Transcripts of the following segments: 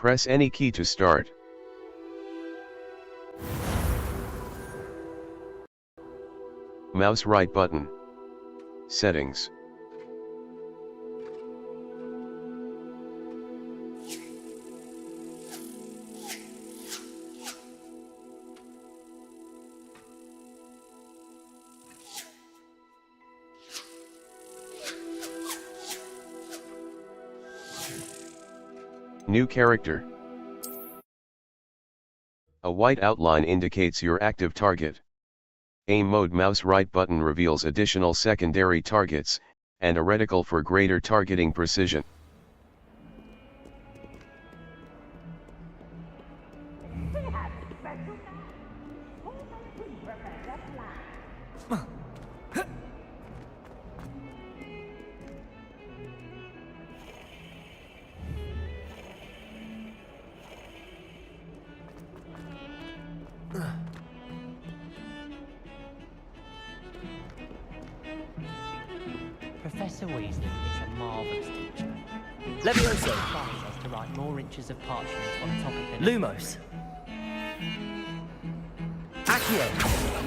Press any key to start. Mouse right button. Settings. New character. A white outline indicates your active target. Aim mode mouse right button reveals additional secondary targets, and a reticle for greater targeting precision. Professor Weasley is a marvellous teacher. Levioso advised us to write more inches of parchment on the top of the Lumos. Accio.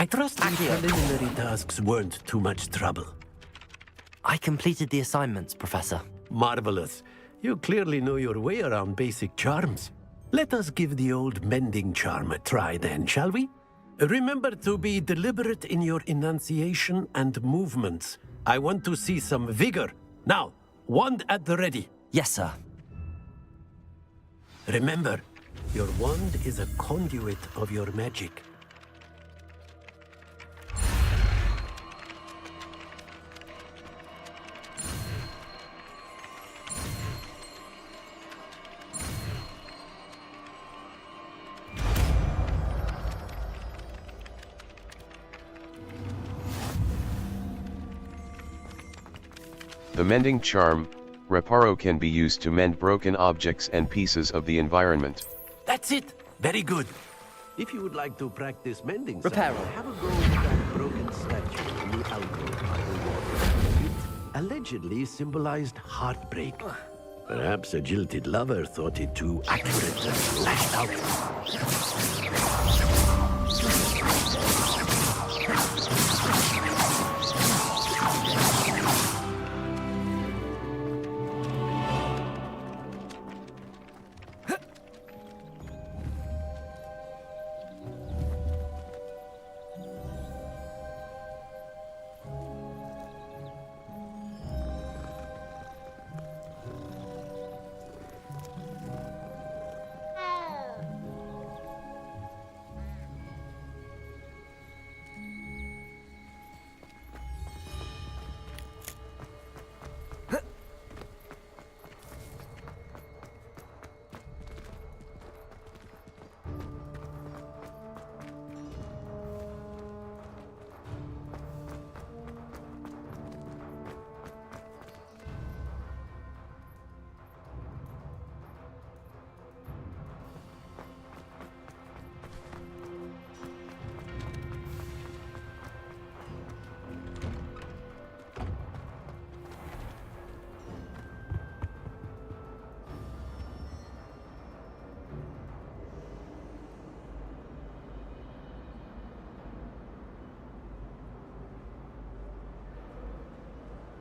I trust the preliminary tasks weren't too much trouble. I completed the assignments, Professor. Marvelous. You clearly know your way around basic charms. Let us give the old mending charm a try then, shall we? Remember to be deliberate in your enunciation and movements. I want to see some vigor. Now, wand at the ready. Yes, sir. Remember, your wand is a conduit of your magic. The mending charm, Reparo, can be used to mend broken objects and pieces of the environment. That's it! Very good. If you would like to practice mending, Reparo. have a go at that broken statue in the alcove by the water. It allegedly symbolized heartbreak. Perhaps a jilted lover thought it too accurate and lashed out.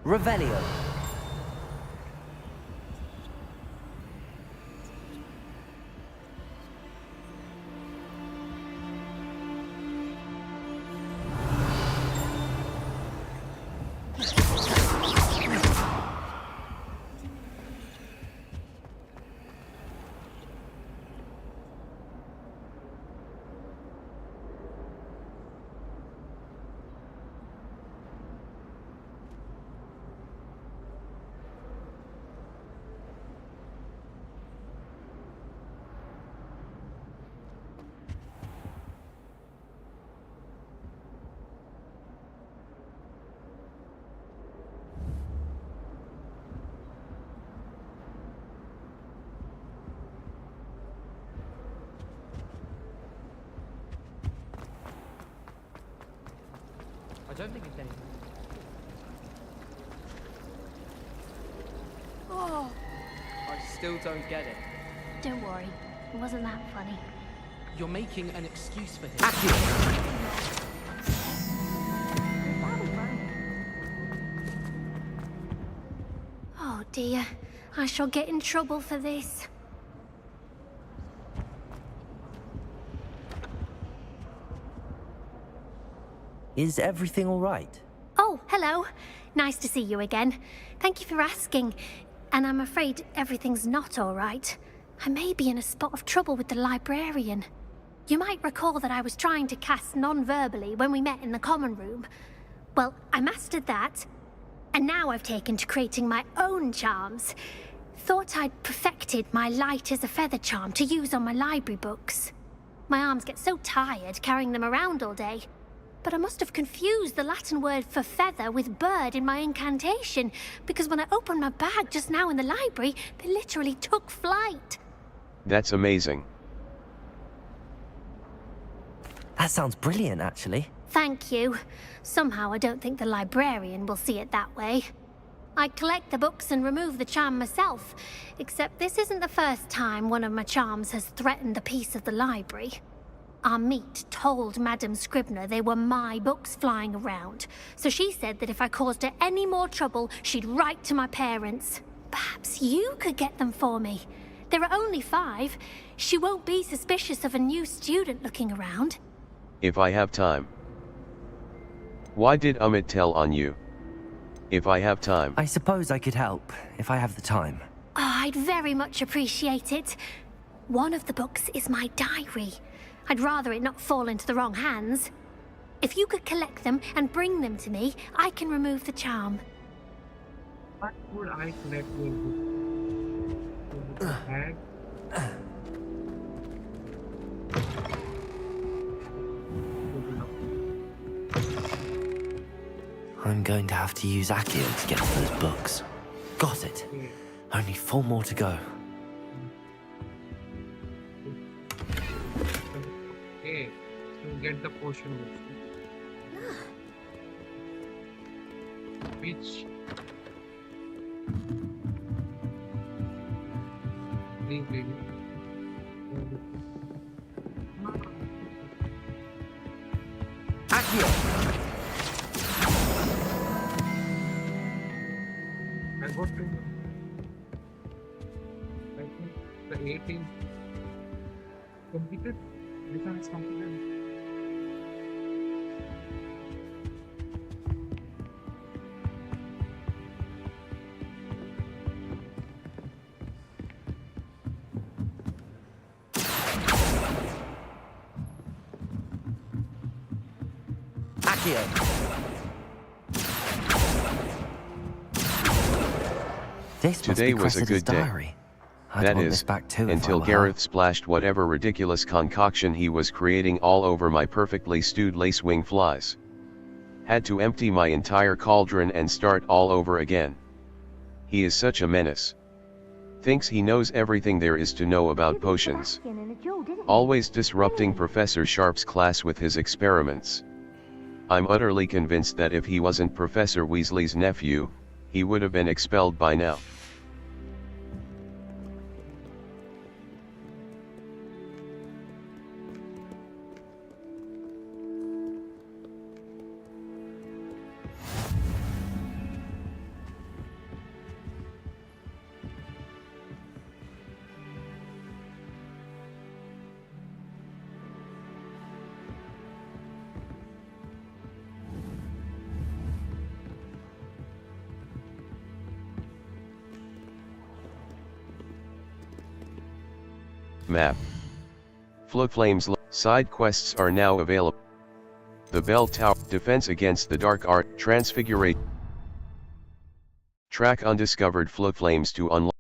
Revelio. I don't think it's anything. Oh, I still don't get it. don't worry. It wasn't that funny. You're making an excuse for him. Oh dear. I shall get in trouble for this. Is everything all right? Oh, hello. Nice to see you again. Thank you for asking. And I'm afraid everything's not all right. I may be in a spot of trouble with the librarian. You might recall that I was trying to cast non-verbally when we met in the common room. Well, I mastered that. And now I've taken to creating my own charms. Thought I'd perfected my light as a feather charm to use on my library books. My arms get so tired carrying them around all day. But I must have confused the Latin word for feather with bird in my incantation, because when I opened my bag just now in the library, they literally took flight. That's amazing. That sounds brilliant, actually. Thank you. Somehow I don't think the librarian will see it that way. I collect the books and remove the charm myself, except this isn't the first time one of my charms has threatened the peace of the library. Our meet told Madame Scribner they were my books flying around, so she said that if I caused her any more trouble, she'd write to my parents. Perhaps you could get them for me. There are only 5. She won't be suspicious of a new student looking around. If I have time. Why did Inmate tell on you? If I have time. I suppose I could help, if I have the time. Oh, I'd very much appreciate it. One of the books is my diary. I'd rather it not fall into the wrong hands. If you could collect them and bring them to me, I can remove the charm. What would I collect with the bag? I'm going to have to use Accio to get to those books. Got it. Okay. Only 4 more to go. Okay, so get the potion which leave. Accio! I got to I think the 18th completed. This one is completed. Accio! This Today must be was a Cressida's good day. diary. I'd That want is, this back too if I until were her. Gareth splashed whatever ridiculous concoction he was creating all over my perfectly stewed lacewing flies. Had to empty my entire cauldron and start all over again. He is such a menace. Thinks he knows everything there is to know about potions. Always disrupting Professor Sharp's class with his experiments. I'm utterly convinced that if he wasn't Professor Weasley's nephew, he would have been expelled by now. Map. Flames. Side quests are now available. The Bell Tower. Defense against the Dark Art. Transfiguration. Track undiscovered flames to unlock.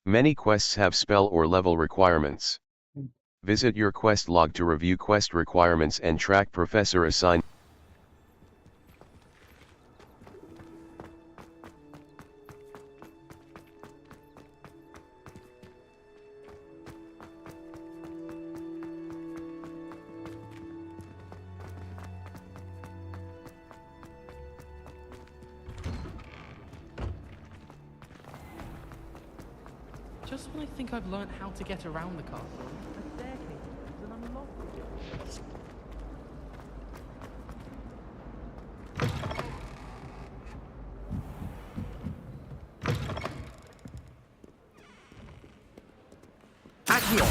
Many quests have spell or level requirements. Visit your quest log to review quest requirements and track professor assignments. Just when I think I've learned how to get around the castle, a staircase opens and unlocks. Accio!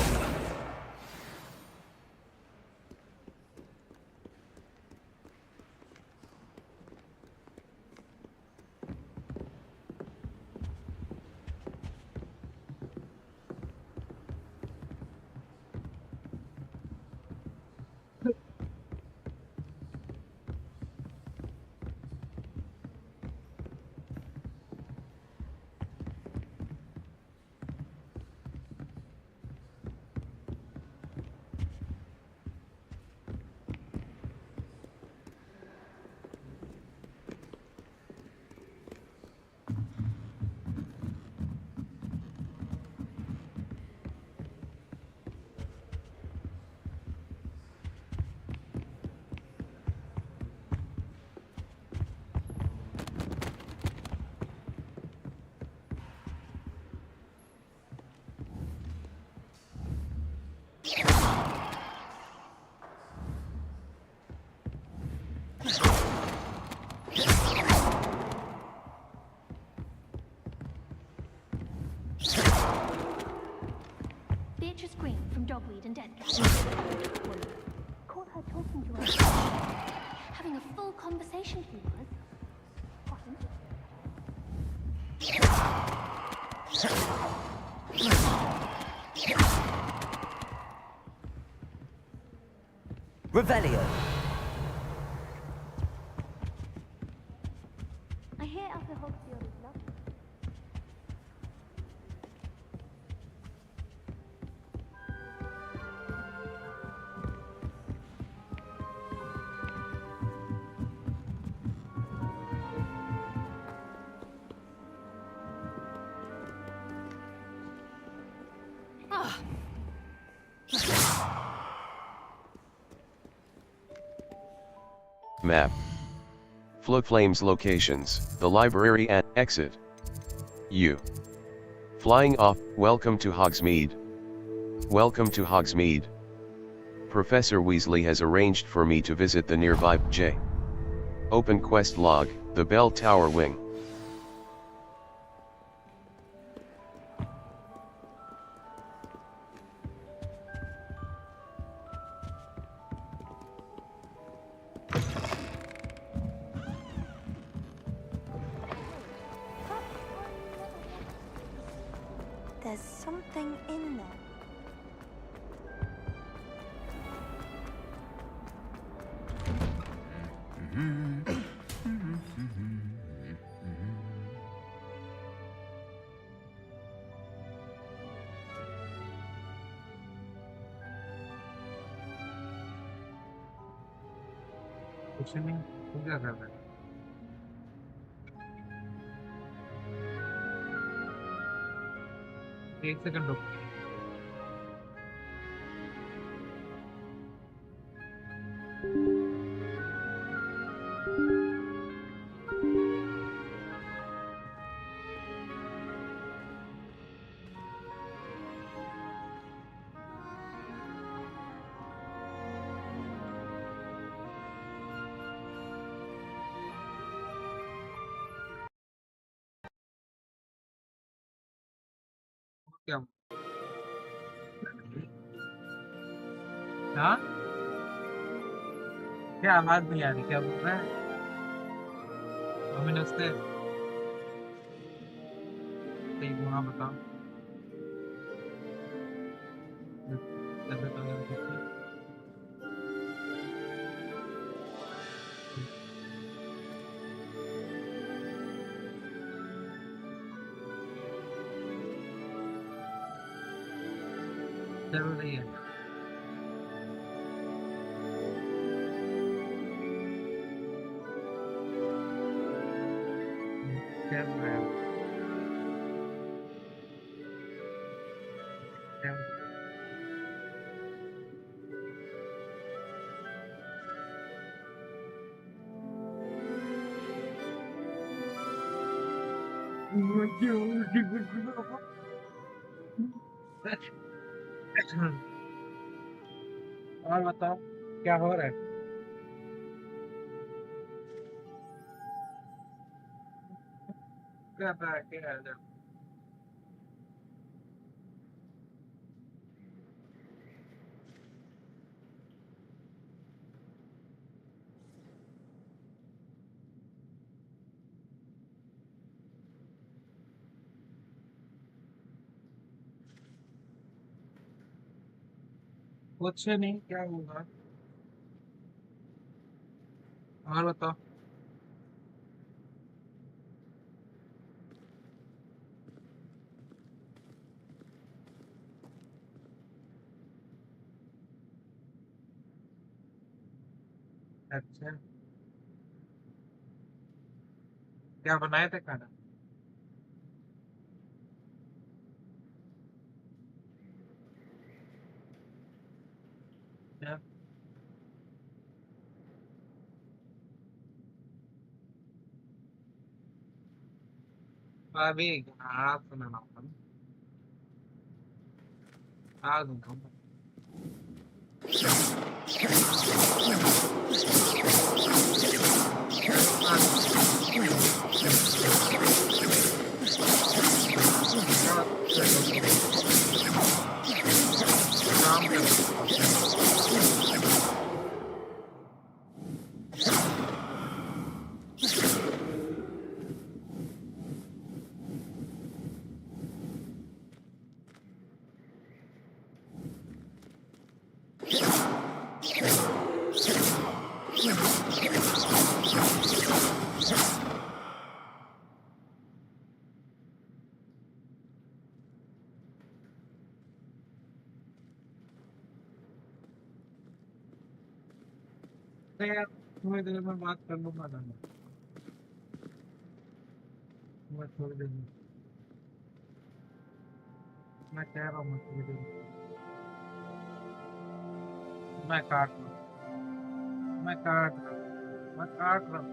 Beatrice Green from Dogweed and Deathcap. Caught her talking to her. Having a full conversation he was. Revelio. I hear Alpha Hogsfield is lovely. Map. Flames locations, the library and exit. U. Flying off, welcome to Hogsmeade. Welcome to Hogsmeade. Professor Weasley has arranged for me to visit the nearby J. Open quest log, the Bell Tower Wing. There's something in there. कुछ नहीं तू क्या कर रहा है एक second रुक क्या हाँ क्या आवाज नहीं आ रही क्या बोल रहा है मम्मी नमस्ते सही हाँ बताओ ऐसे तो नहीं दिखती। चल रही है। चल रहा है। चल। और बताओ क्या हो रहा है? क्या था क्या है जब? कुछ नहीं, क्या होगा? और बताओ। अच्छा, क्या बनाए थे खाना? क्या? अभी हाँ सुना आ दूंगा। काम करते हैं यार, थोड़ी देर में बात कर लूंगा ना मैं थोड़ी देर में। मैं कह रहा हूँ मैं थोड़ी देर में। मैं काट रहा हूँ, मैं काट रहा हूँ, मैं काट रहा हूँ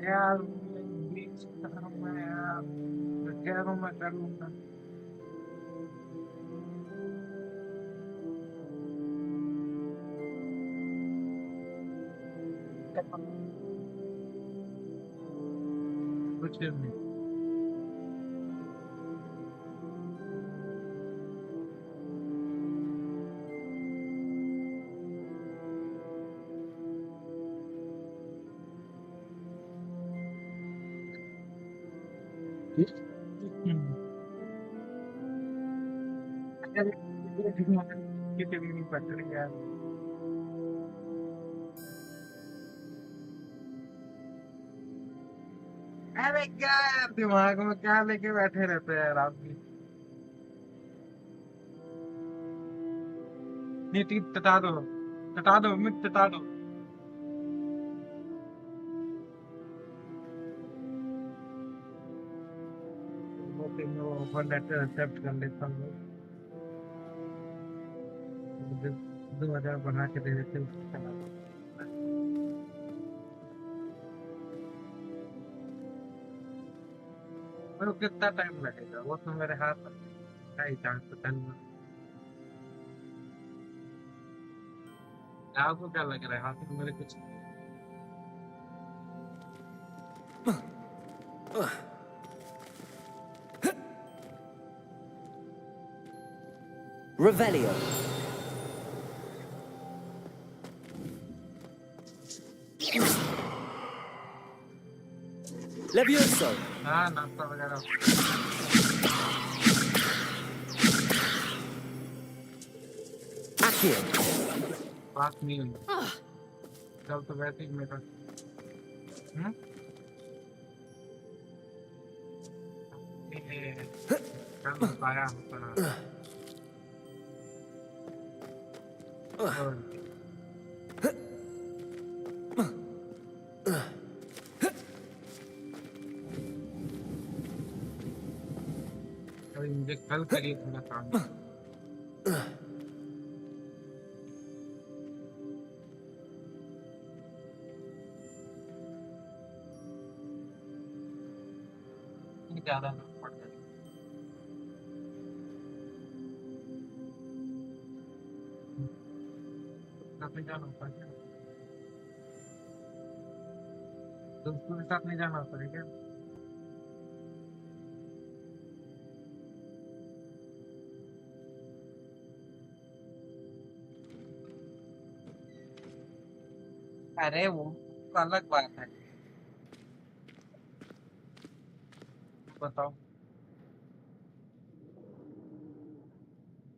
यार। मैं बीच कर रहा हूँ मैं यार, मैं कह रहा हूँ मैं कर लूंगा। कुछ नहीं। किसी भी नहीं पड़ रही यार। अरे क्या यार, दिमाग में क्या लेके बैठे रहते हैं यार आप भी। नहीं ठीक, टटा दो मिट, टटा दो। वो फिर मैं वो ऑफर लेटर एक्सेप्ट कर लेता हूँ। 2000 बढ़ा के दे देते उसको चला दो। और वो कितना टाइम लगेगा, वो तो मेरे हाथ में क्या ही चांस पता नहीं। आपको क्या लग रहा है हाथ में मेरे कुछ? Revelio. Levioso. हाँ नाश्ता वगैरह बात नहीं हुई कल तो वैसे ही मेरा कल बताया अभी मुझे कल के लिए थोड़ा काम ज्यादा ना पड़ जाए नहीं जाना होता है दोस्तों के साथ नहीं जाना होता है क्या अरे वो तो अलग बात है बताओ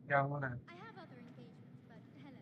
क्या हो रहा है I have other engagements, but hello.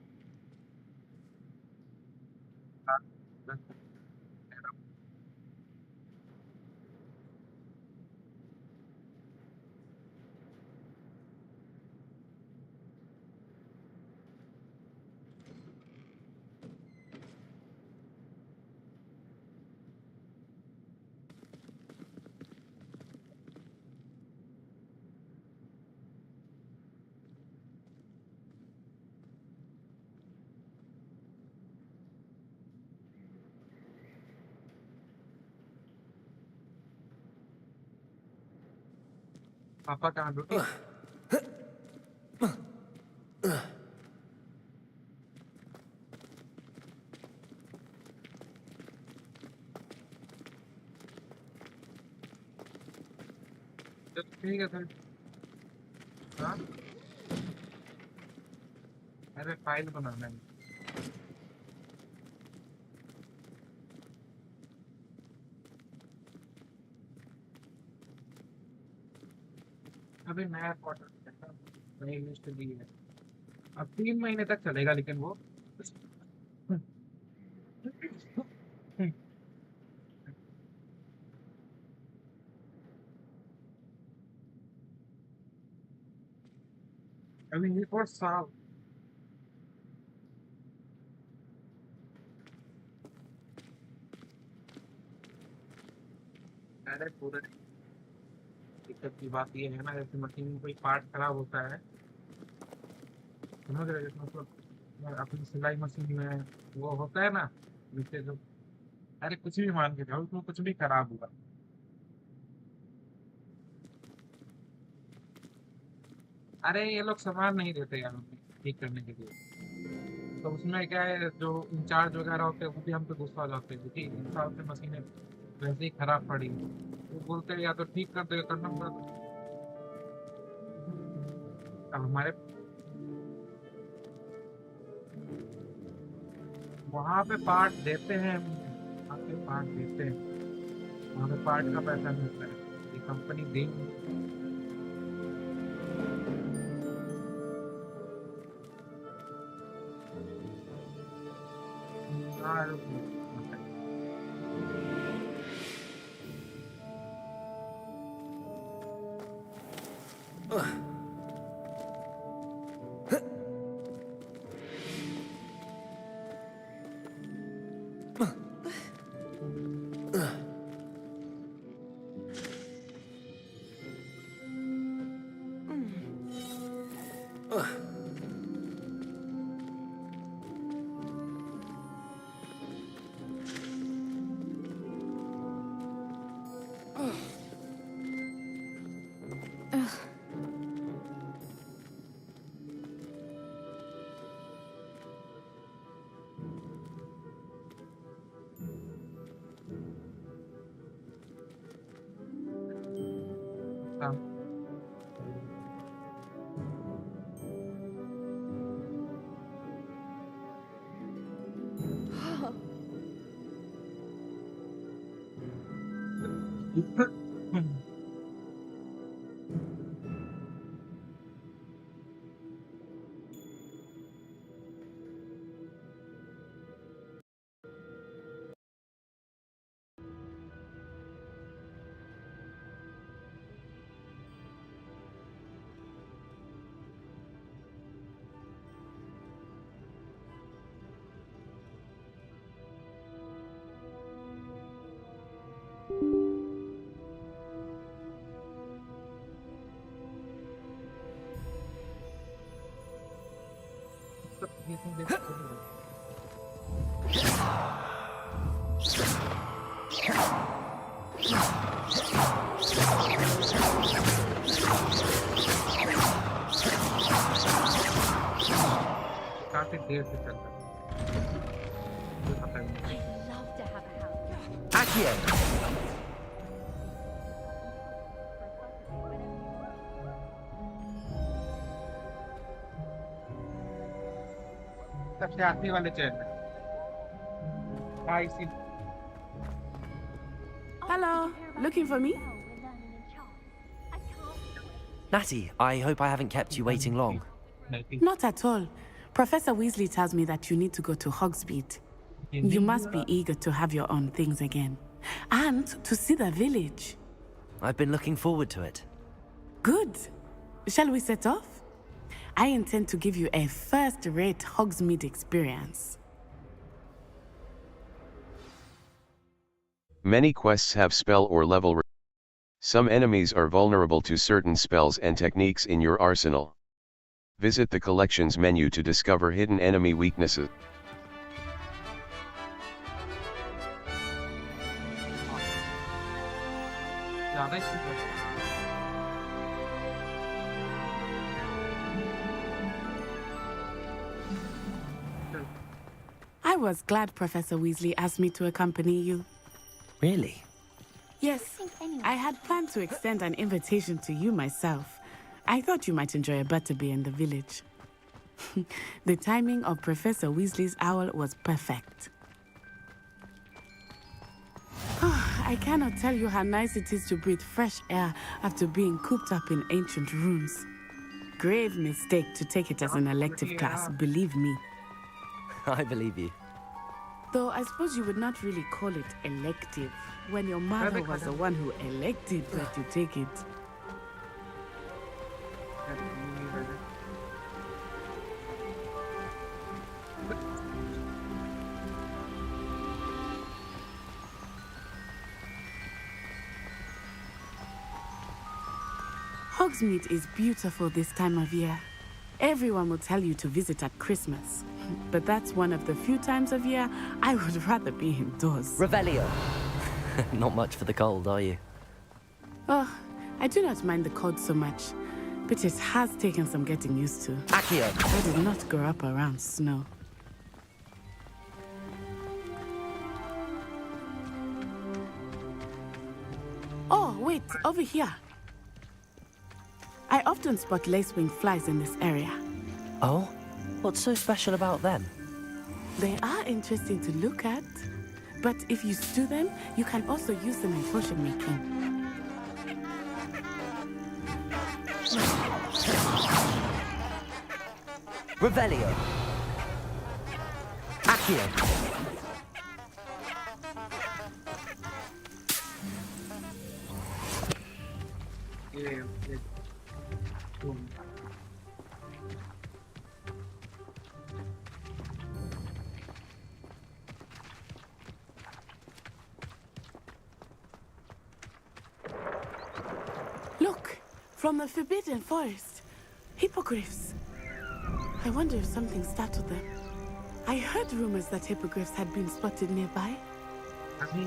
पापा कहाँ ड्यूटी ठीक है सर हाँ अरे फाइल बनाना है अभी नया क्वार्टर नई लिस्ट दी है अब 3 महीने तक चलेगा लेकिन वो अभी एक और साल अरे पूरे दिक्कत की बात ये है ना जैसे मशीन में कोई पार्ट खराब होता है समझ रहे जैसे मतलब अपनी सिलाई मशीन में वो होता है ना नीचे जो अरे कुछ भी मान के जाओ उसमें कुछ भी खराब हुआ अरे ये लोग सामान नहीं देते यार हमें ठीक करने के लिए तो उसमें क्या है जो इंचार्ज वगैरह होते हैं वो भी हम पे गुस्सा हो जाते हैं क्योंकि इन साल से मशीनें वैसे ही खराब पड़ी वो बोलते हैं या तो ठीक कर दो या करना पड़ा अब हमारे वहाँ पे पार्ट देते हैं वहाँ पे पार्ट देते हैं वहाँ पे पार्ट का पैसा मिलता है ये कंपनी देंगी हाँ ये तुम देख सकते हो। काफी देर से चल रहा है। मुझे पता ही नहीं। I'd love to have a house. Accio! सबसे आखिरी वाले चेयर में। हाँ इसी। Hello, looking for me? Natty, I hope I haven't kept you waiting long. Not at all. Professor Weasley tells me that you need to go to Hogsmeade. You must be eager to have your own things again. And to see the village. I've been looking forward to it. Good. Shall we set off? I intend to give you a first-rate Hogsmeade experience. Many quests have spell or level. Some enemies are vulnerable to certain spells and techniques in your arsenal. Visit the collections menu to discover hidden enemy weaknesses. ज़्यादा ही सुंदर है। I was glad Professor Weasley asked me to accompany you. Really? Yes, I had planned to extend an invitation to you myself. I thought you might enjoy a butterbeer in the village. The timing of Professor Weasley's owl was perfect. I cannot tell you how nice it is to breathe fresh air after being cooped up in ancient rooms. Grave mistake to take it as an elective class, believe me. I believe you. Though I suppose you would not really call it elective when your mother was the one who elected that you take it. Hogsmeade is beautiful this time of year. Everyone will tell you to visit at Christmas. But that's one of the few times of year I would rather be indoors. Revelio. Not much for the cold, are you? Oh, I do not mind the cold so much. But it has taken some getting used to. Accio! I did not grow up around snow. Oh, wait, over here. I often spot lacewing flies in this area. Oh? What's so special about them? They are interesting to look at. But if you stew them, you can also use them in potion making. Revelio. Accio. Look, from the Forbidden Forest. Hippogriffs. I wonder if something startled them. I heard rumors that hippogriffs had been spotted nearby. अभी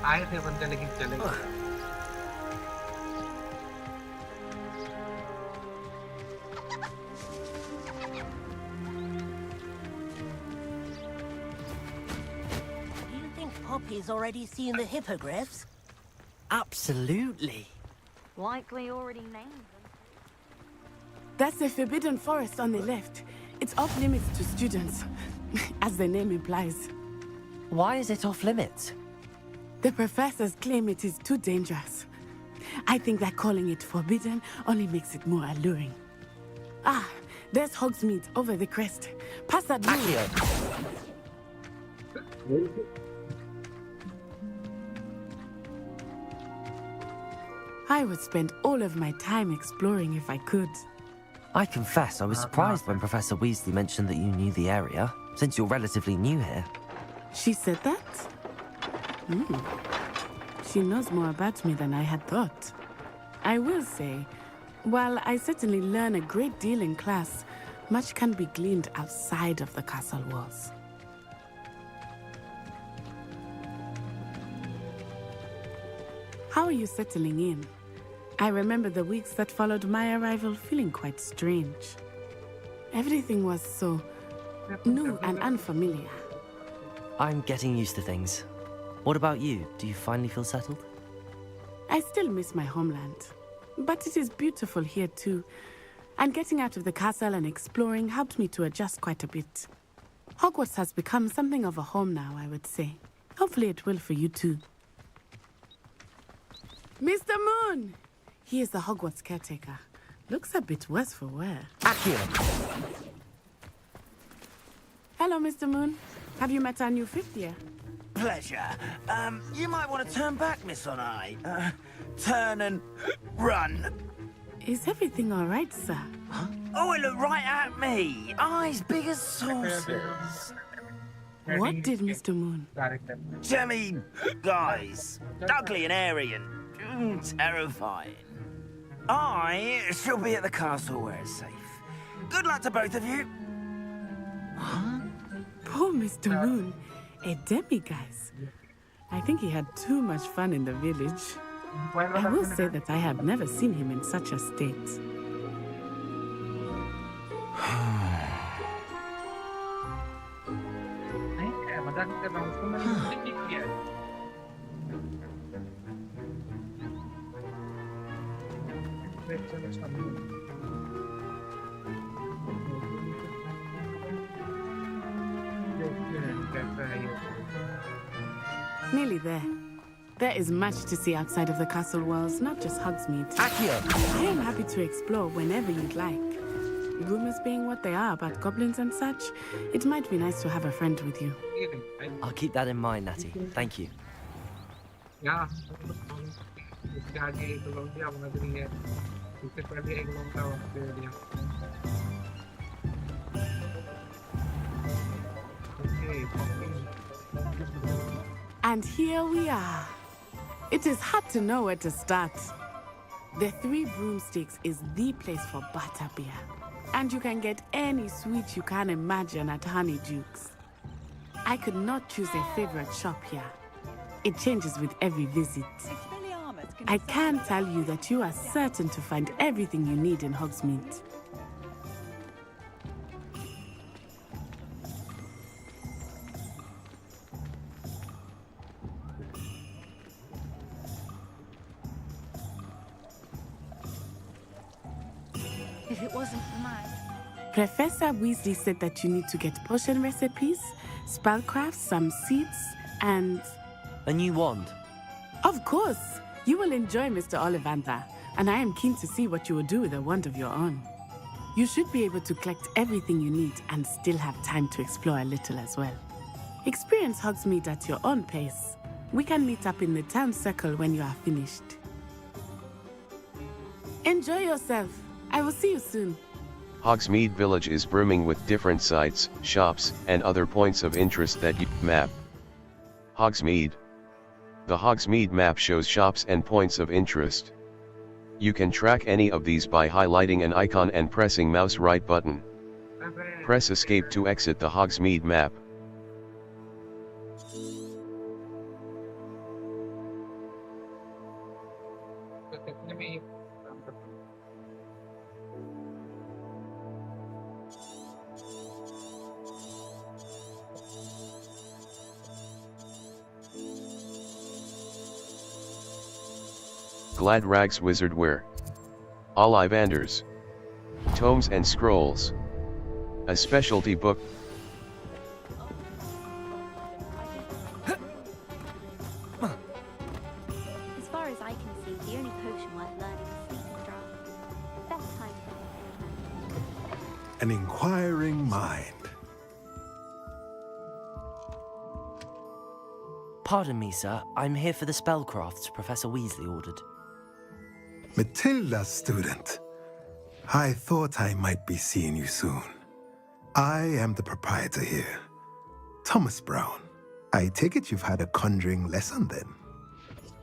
आए थे बंदे लेकिन चले गए। You think Poppy's already seen the hippogriffs? Absolutely. Likely already named them. That's the Forbidden Forest on the left. It's off limits to students, as the name implies. Why is it off limits? The professors claim it is too dangerous. I think that calling it forbidden only makes it more alluring. Ah, there's Hogsmeade over the crest. Past that door. Accio. I would spend all of my time exploring if I could. I confess I was surprised when Professor Weasley mentioned that you knew the area, since you're relatively new here. She said that? She knows more about me than I had thought. I will say, while I certainly learn a great deal in class, much can be gleaned outside of the castle walls. How are you settling in? I remember the weeks that followed my arrival feeling quite strange. Everything was so new and unfamiliar. I'm getting used to things. What about you? Do you finally feel settled? I still miss my homeland, but it is beautiful here too. And getting out of the castle and exploring helped me to adjust quite a bit. Hogwarts has become something of a home now, I would say. Hopefully it will for you too. Mr. Moon! He is the Hogwarts caretaker. Looks a bit worse for wear. Accio! Hello, Mr. Moon. Have you met our new fifth year? Pleasure. You might want to turn back, Miss Onai. Turn and run. Is everything all right, sir? Huh? Oh, it looked right at me. Eyes big as saucers. What did Mr. Moon? Jemmy guys. Ugly and airy and terrifying. I shall be at the castle where it's safe. Good luck to both of you. Huh? Poor Mr. Moon. A demiguise. I think he had too much fun in the village. I will say that I have never seen him in such a state. Nearly there. There is much to see outside of the castle walls, not just Hogsmeade. Accio! I am happy to explore whenever you'd like. Rumors being what they are about goblins and such, it might be nice to have a friend with you. I'll keep that in mind, Natty. Thank you. Yeah. And here we are. It is hard to know where to start. The Three Broomsticks is the place for butterbeer. And you can get any sweet you can imagine at Honeyduke's. I could not choose a favorite shop here. It changes with every visit. I can tell you that you are certain to find everything you need in Hogsmeade. If it wasn't for mine. Professor Weasley said that you need to get potion recipes, spellcrafts, some seeds, and... a new wand? Of course! You will enjoy Mr. Ollivander, and I am keen to see what you will do with a wand of your own. You should be able to collect everything you need and still have time to explore a little as well. Experience Hogsmeade at your own pace. We can meet up in the town circle when you are finished. Enjoy yourself. I will see you soon. Hogsmeade Village is brimming with different sites, shops, and other points of interest that you map. Hogsmeade. The Hogsmeade map shows shops and points of interest. You can track any of these by highlighting an icon and pressing mouse right button. Press escape to exit the Hogsmeade map. Glad Rags Wizardwear. Ollivanders. Tomes and Scrolls. A specialty book. As far as I can see, the only potion worth learning is Sleeping Draught. Best time An inquiring mind. Pardon me, sir. I'm here for the spellcrafts Professor Weasley ordered. Matilda, student. I thought I might be seeing you soon. I am the proprietor here, Thomas Brown. I take it you've had a conjuring lesson then?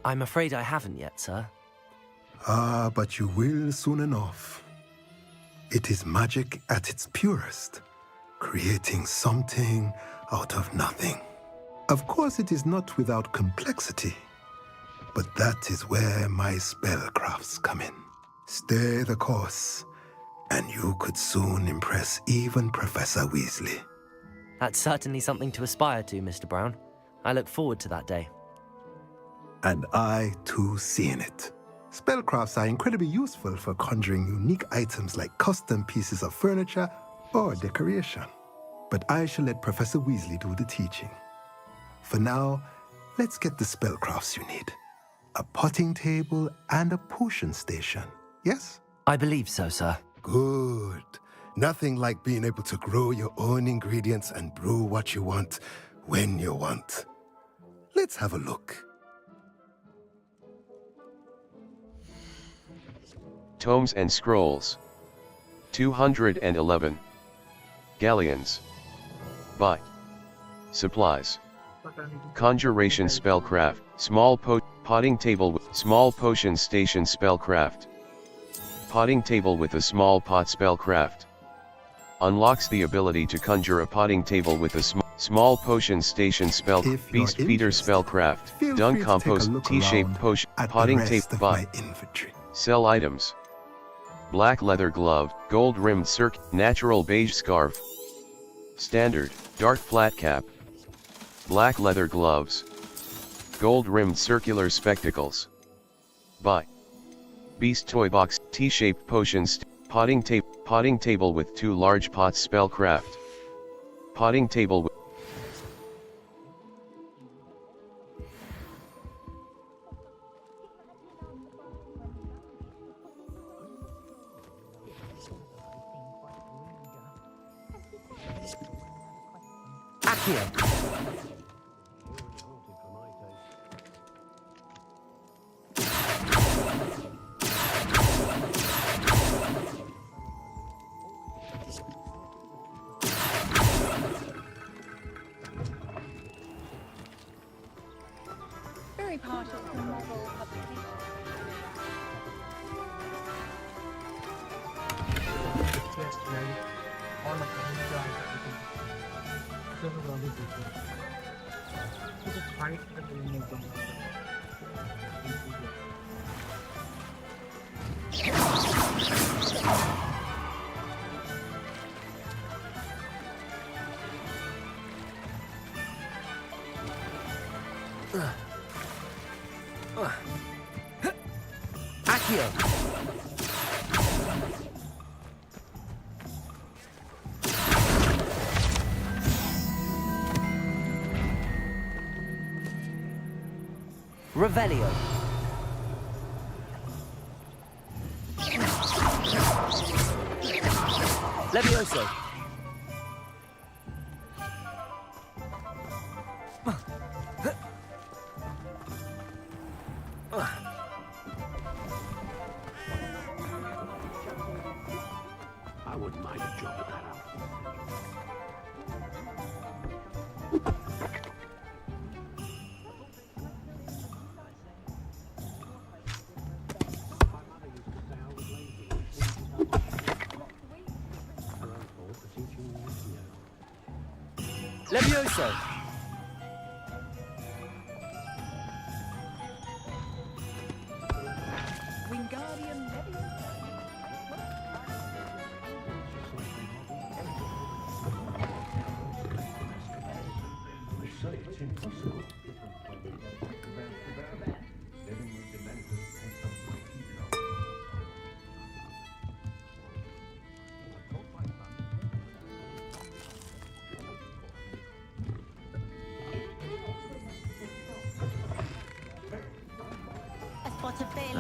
I'm afraid I haven't yet, sir. Ah, but you will soon enough. It is magic at its purest, creating something out of nothing. Of course, it is not without complexity, but that is where my spellcrafts come in. Stay the course, and you could soon impress even Professor Weasley. That's certainly something to aspire to, Mr. Brown. I look forward to that day. And I, too, see in it. Spellcrafts are incredibly useful for conjuring unique items like custom pieces of furniture or decoration. But I shall let Professor Weasley do the teaching. For now, let's get the spellcrafts you need. A potting table and a potion station, yes? I believe so, sir. Good. Nothing like being able to grow your own ingredients and brew what you want when you want. Let's have a look. Tomes and Scrolls. 211. Galleons. Buy. Supplies. Conjuration spellcraft. Potting table with small potion station spellcraft. Potting table with a small pot spellcraft. Unlocks the ability to conjure a potting table with a small potion station spell. Beast feeder spellcraft. Dung compost. T-shaped potion. Potting table. Buy. Sell items. Black leather glove, gold rimmed natural beige scarf. Standard, dark flat cap. Black leather gloves. Gold rimmed circular spectacles. Buy. Beast toy box, T-shaped potions, potting table with 2 large pots spellcraft. Potting table with Very part of the novel publication. Revelio. Levioso. I wouldn't mind a job at that outfit. Levioso. Wingardium Leviosa. A spot of veil.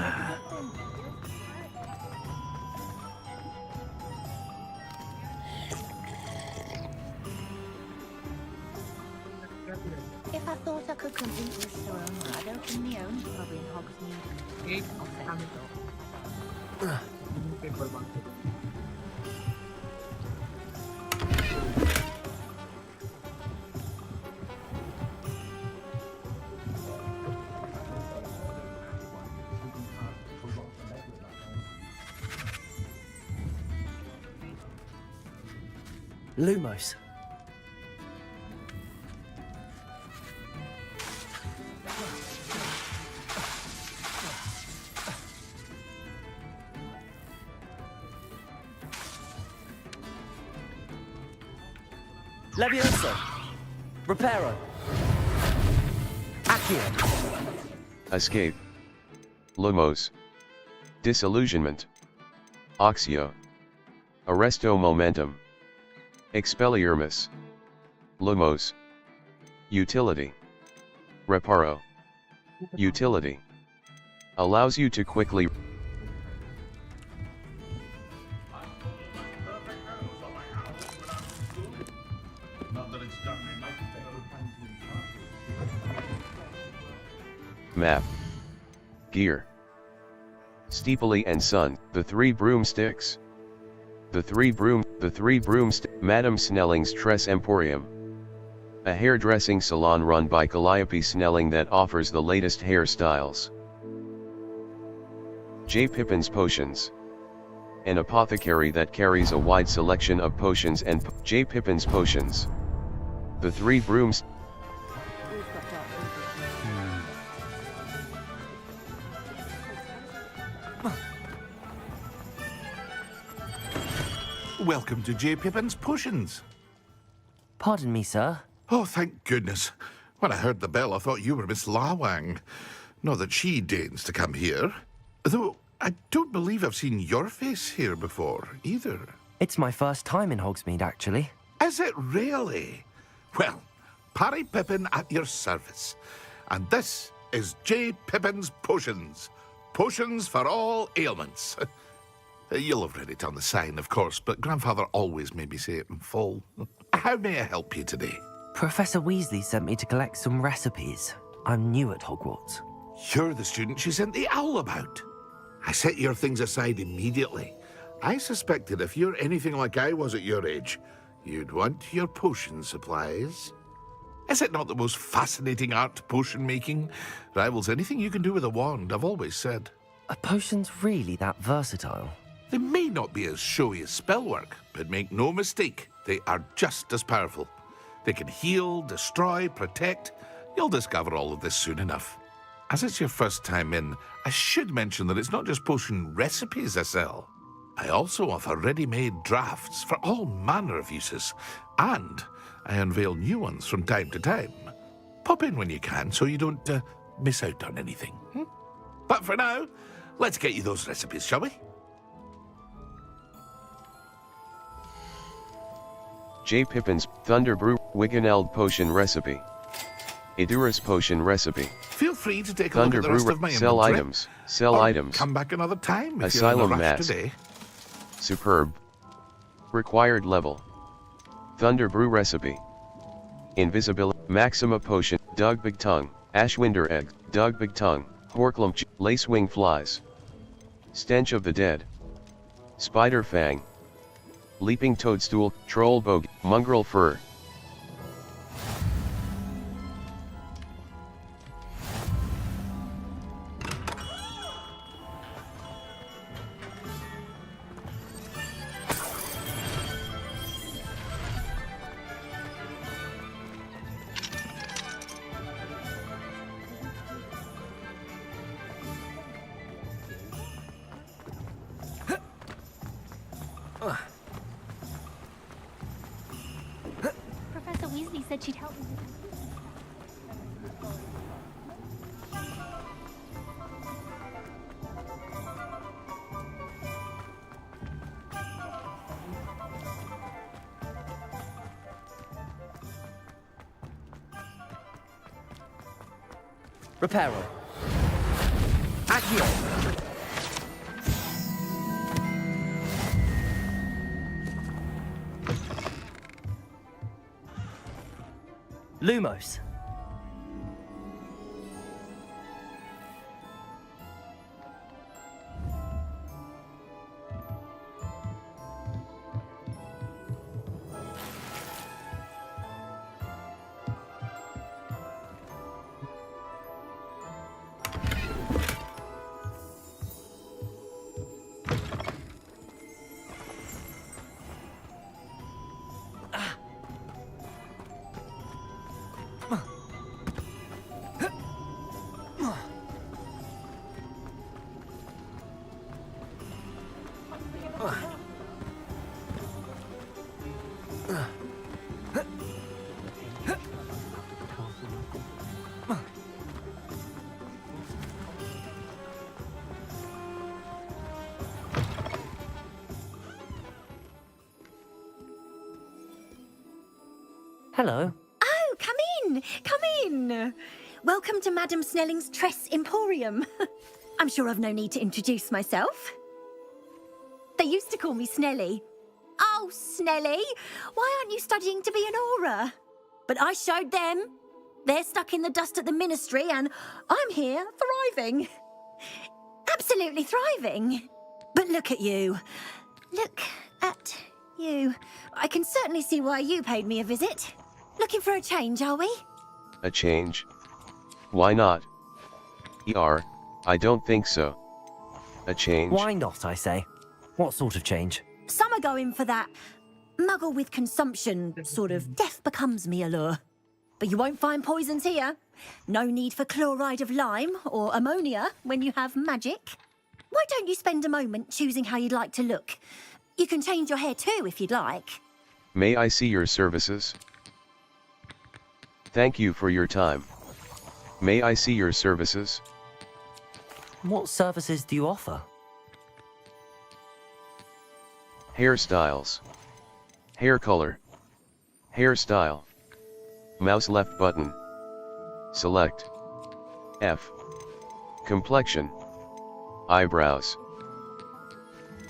If I thought I could convince Mr. Omer, I'd open my own, probably in Hogsmeade. I'll set it up. Lumos. Levioso. Reparo. Accio. Escape. Lumos. Disillusionment. Oxio. Arresto momentum. Expelliarmus. Lumos. Utility. Reparo. Utility. Allows you to quickly map. Gear. Steeply and Son, the three broomsticks. The three broomsticks. Madame Snelling's Tress Emporium. A hairdressing salon run by Calliope Snelling that offers the latest hairstyles. J. Pippin's Potions. An apothecary that carries a wide selection of potions and J. Pippin's Potions. The three brooms. Welcome to J. Pippin's Potions. Pardon me, sir. Oh, thank goodness. When I heard the bell, I thought you were Miss Lawang. Not that she deigns to come here. Though, I don't believe I've seen your face here before, either. It's my first time in Hogsmeade, actually. Is it really? Well, Parry Pippin at your service. And this is J. Pippin's Potions. Potions for all ailments. You'll have read it on the sign, of course, but Grandfather always made me say it in full. How may I help you today? Professor Weasley sent me to collect some recipes. I'm new at Hogwarts. You're the student she sent the owl about. I set your things aside immediately. I suspected if you're anything like I was at your age, you'd want your potion supplies. Is it not the most fascinating art, potion making? Rivals anything you can do with a wand, I've always said. Are potions really that versatile? They may not be as showy as spellwork, but make no mistake, they are just as powerful. They can heal, destroy, protect. You'll discover all of this soon enough. As it's your first time in, I should mention that it's not just potion recipes I sell. I also offer ready-made drafts for all manner of uses, and I unveil new ones from time to time. Pop in when you can so you don't miss out on anything. But for now, let's get you those recipes, shall we? J. Pippin's Thunderbrew Wiggeneld Potion Recipe. Edurus Potion Recipe. Feel free to take a look at the rest of my Sell inventory. items. Sell Or items. Come back another time if Asylum you're in a rush Mask. today. Superb. Required level. Thunderbrew Recipe. Invisibility. Maxima Potion. Dug Big Tongue. Ashwinder Egg. Dug Big Tongue. Horklump. Lacewing Flies. Stench of the Dead. Spider Fang. Leaping Toadstool. Troll Bogue. Mongrel Fur. Professor Weasley said she'd help me. Reparo. Accio. Lumos. Hello. Oh, come in! Come in! Welcome to Madame Snelling's Tress Emporium. I'm sure I've no need to introduce myself. They used to call me Snelly. Oh, Snelly! Why aren't you studying to be an aura? But I showed them. They're stuck in the dust at the Ministry, and I'm here thriving. Absolutely thriving. But look at you. Look at you. I can certainly see why you paid me a visit. Looking for a change, are we? A change? Why not? I don't think so. A change? Why not, I say? What sort of change? Some are going for that muggle with consumption, sort of death becomes me allure. But you won't find poisons here. No need for chloride of lime or ammonia when you have magic. Why don't you spend a moment choosing how you'd like to look? You can change your hair too if you'd like. May I see your services? Thank you for your time. May I see your services? What services do you offer? Hairstyles. Hair color. Hairstyle. Mouse left button. Select. F. Complexion. Eyebrows.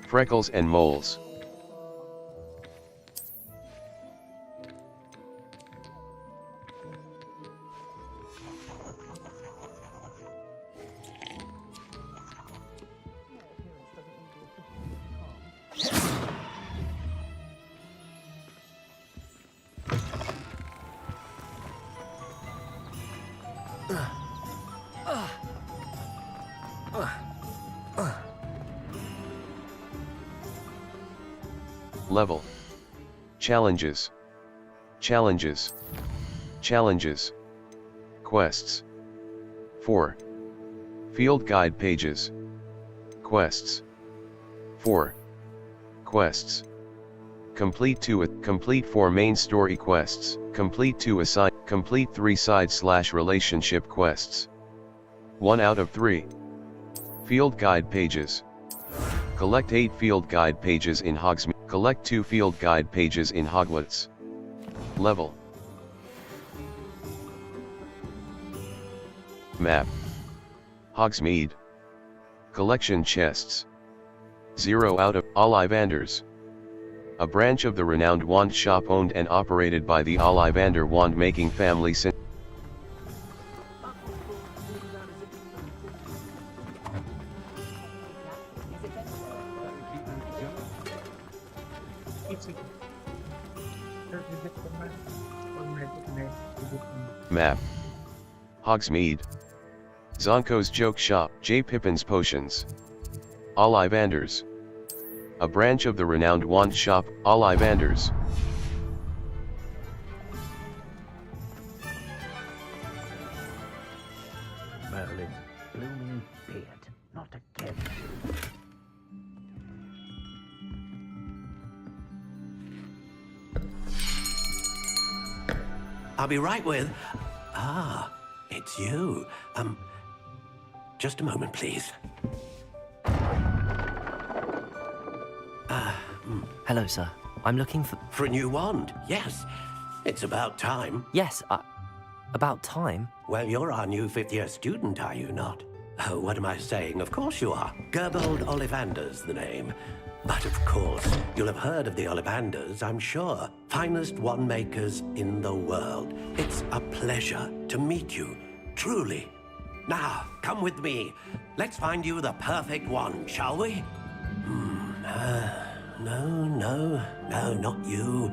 Freckles and moles. Level. Challenges. Challenges. Challenges. Quests. 4. Field guide pages. Quests. 4. Quests. Complete 4 main story quests. Complete 2 aside. Complete 3 side/relationship quests. 1 out of 3. Field guide pages. Collect 8 field guide pages in Hogsmeade. Collect 2 field guide pages in Hogwarts. Level. Map. Hogsmeade. Collection chests. 0 out of Ollivanders. A branch of the renowned wand shop owned and operated by the Ollivander wand making family since Map. Hogsmeade. Zonko's Joke Shop. J. Pippin's Potions. Ollivanders. A branch of the renowned wand shop, Ollivanders. Merlin's blooming beard, not again. I'll be right with... Ah, it's you. Just a moment, please. Hello, sir. I'm looking for... For a new wand, yes. It's about time. Yes, about time? Well, you're our new 5th-year student, are you not? Oh, what am I saying? Of course you are. Gerbold Ollivander's the name. But of course, you'll have heard of the Ollivanders, I'm sure. Finest wand makers in the world. It's a pleasure to meet you, truly. Now, come with me. Let's find you the perfect wand, shall we? No, not you.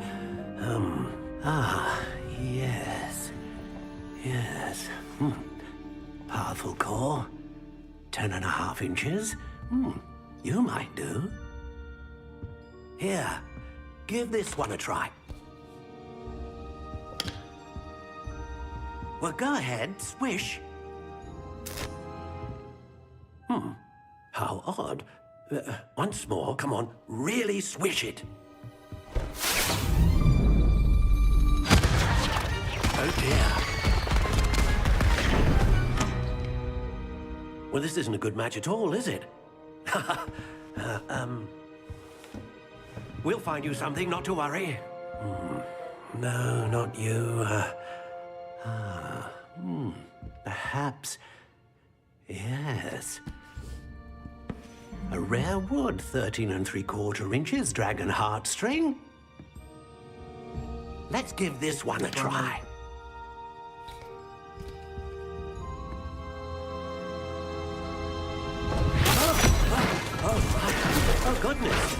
Yes. Yes. Powerful core. 10.5 inches. You might do. Here, give this one a try. Well, go ahead, swish. How odd. Once more, come on, really swish it. Well, this isn't a good match at all, is it? We'll find you something, not to worry. No, not you. Perhaps... Yes. A rare wood, 13 3/4 inches, dragon heartstring. Let's give this one a try. Oh, goodness.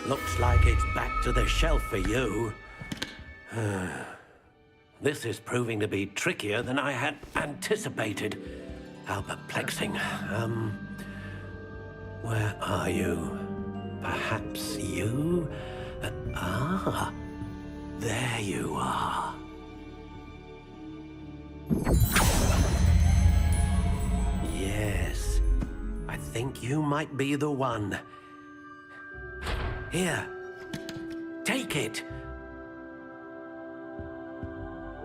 Looks like it's back to the shelf for you. This is proving to be trickier than I had anticipated. How perplexing. Where are you? Perhaps you? There you are. Yes, I think you might be the one. Here, take it.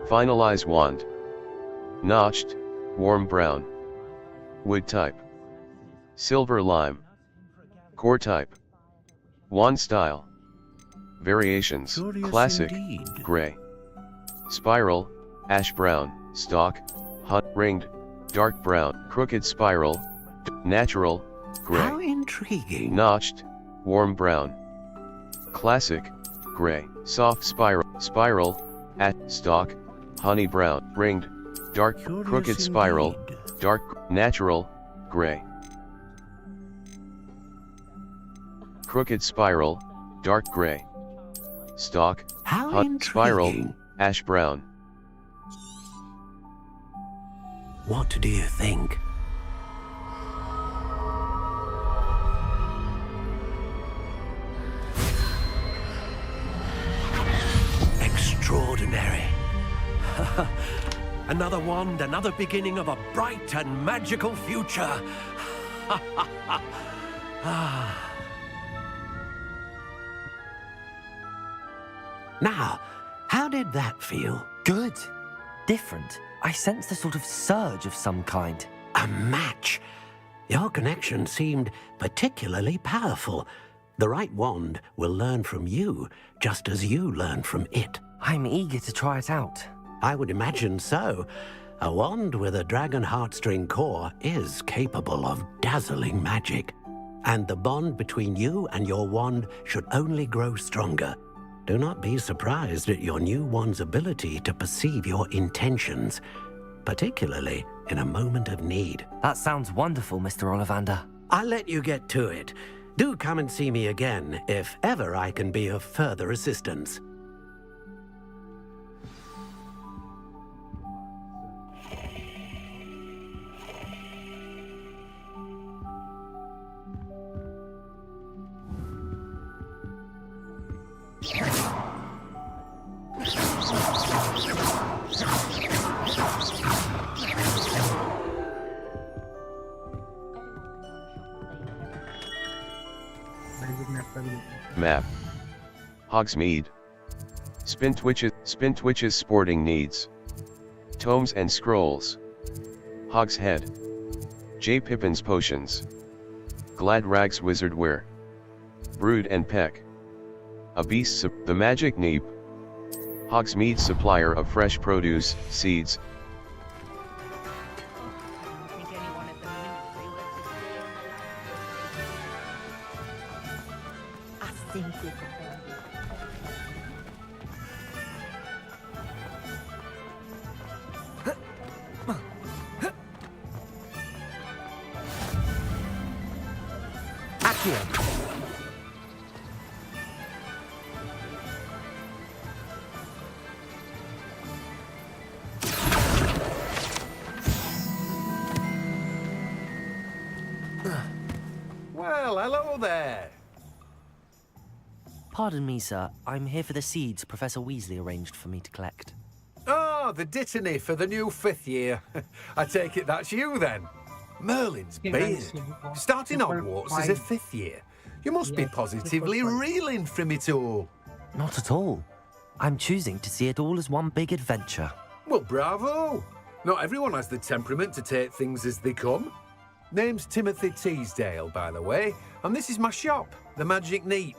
Finalize wand. Notched, warm brown. Wood type. Silver lime. Core type. Wand style. Variations, classic, gray. Spiral, ash brown, stock, ringed, dark brown, crooked spiral, natural, gray. How intriguing. Notched, warm brown. Classic, gray, soft spiral, stock, honey brown, ringed, dark, crooked spiral, dark, natural, gray. Crooked spiral, dark gray. Stock, spiral, ash brown. What do you think? Extraordinary. Another wand, another beginning of a bright and magical future. Now, how did that feel? Good. Different. I sensed a sort of surge of some kind. A match. Your connection seemed particularly powerful. The right wand will learn from you, just as you learn from it. I'm eager to try it out. I would imagine so. A wand with a dragon heartstring core is capable of dazzling magic. And the bond between you and your wand should only grow stronger. Do not be surprised at your new wand's ability to perceive your intentions, particularly in a moment of need. That sounds wonderful, Mr. Ollivander. I'll let you get to it. Do come and see me again if ever I can be of further assistance. Map. Hogsmeade. Spin Twitches sporting needs. Tomes and scrolls. Hogshead. J. Pippin's potions. Glad Rags wizard wear. Brood and Peck. A beast the magic neep. Hogsmeade supplier of fresh produce, seeds. Well, hello there. Pardon me, sir. I'm here for the seeds Professor Weasley arranged for me to collect. Oh, the dittany for the new 5th year. I take it that's you, then. Merlin's beard. Starting Hogwarts as a 5th year. You must be positively reeling from it all. Not at all. I'm choosing to see it all as one big adventure. Well, bravo. Not everyone has the temperament to take things as they come. Name's Timothy Teasdale, by the way, and this is my shop, the Magic Neep.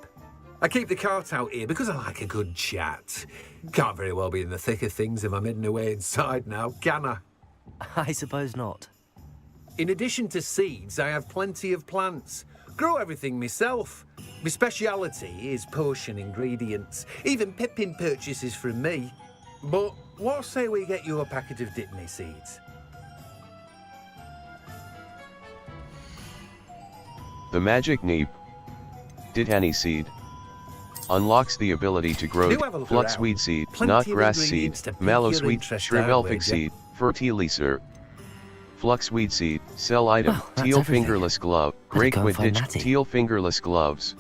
I keep the cart out here because I like a good chat. Can't very well be in the thick of things if I'm hidden away inside now, can I? I suppose not. In addition to seeds, I have plenty of plants. Grow everything myself. My speciality is potion ingredients. Even Pippin purchases from me. But what say we get you a packet of Dittany seeds? The Magic Neep, Dittany seed, unlocks the ability to grow fluxweed seed, knotgrass seed, mallowsweet, shrivelfic seed, fertilizer, fluxweed seed, sell item, teal fingerless glove, grey quidditch, teal fingerless gloves,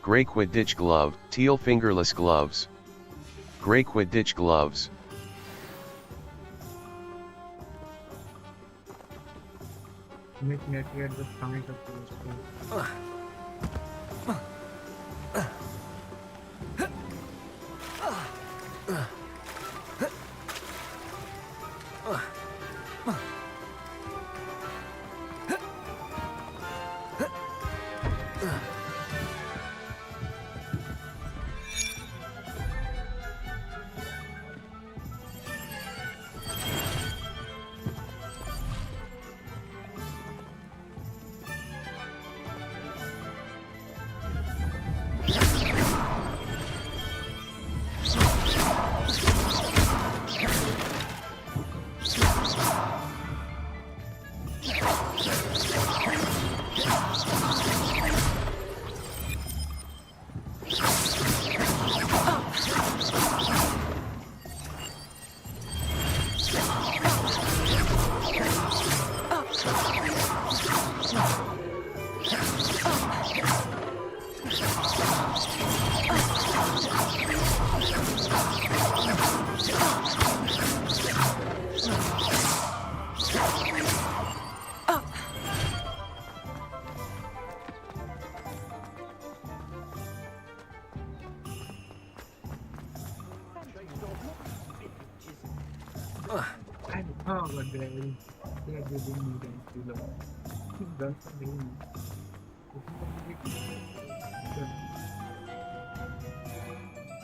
grey quidditch glove, teal fingerless gloves, grey quidditch gloves.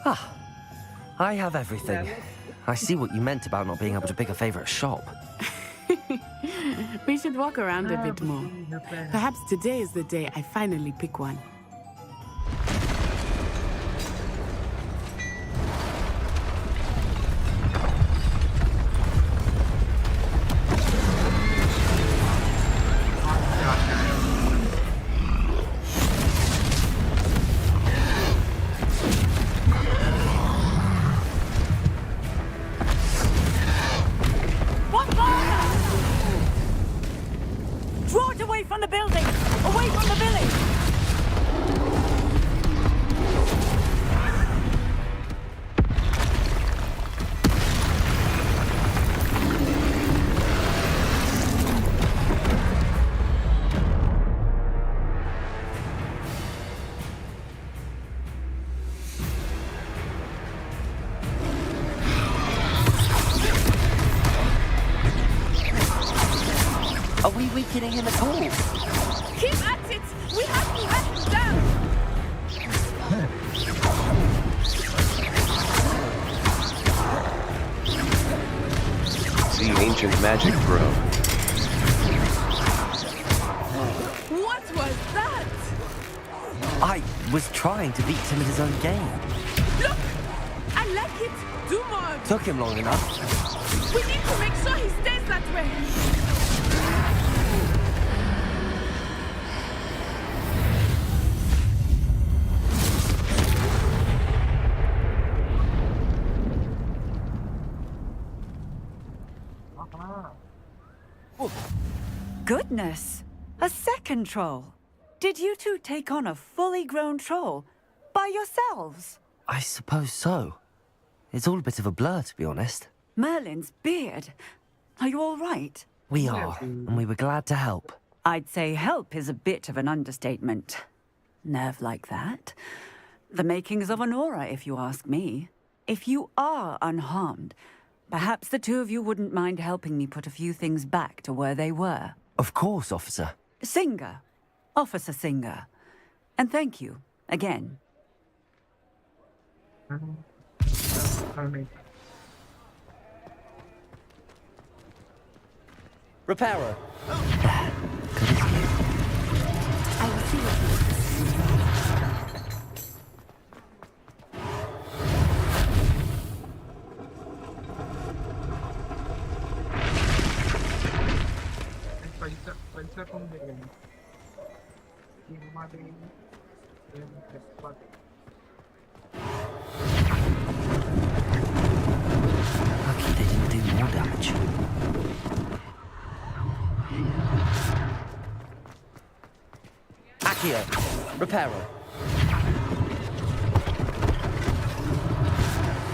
Ah, I have everything. I see what you meant about not being able to pick a favorite shop. We should walk around a bit more. Perhaps today is the day I finally pick one. Are we weakening him at all? Keep at it! We have to let him down! See ancient magic throw. What was that? I was trying to beat him at his own game. Look! I like it! Do more! Took him long enough. We need to make sure he stays that way! Goodness! A second troll! Did you two take on a fully grown troll? By yourselves? I suppose so. It's all a bit of a blur, to be honest. Merlin's beard. Are you all right? We are, and we were glad to help. I'd say help is a bit of an understatement. Nerve like that. The makings of an aura, if you ask me. If you are unharmed, Perhaps the two of you wouldn't mind helping me put a few things back to where they were. Of course, officer. Singer. Officer Singer. And thank you, again. Repairer. I will see what you पैसा कौन देगा? Lucky they didn't do more damage. Accio. Repairer.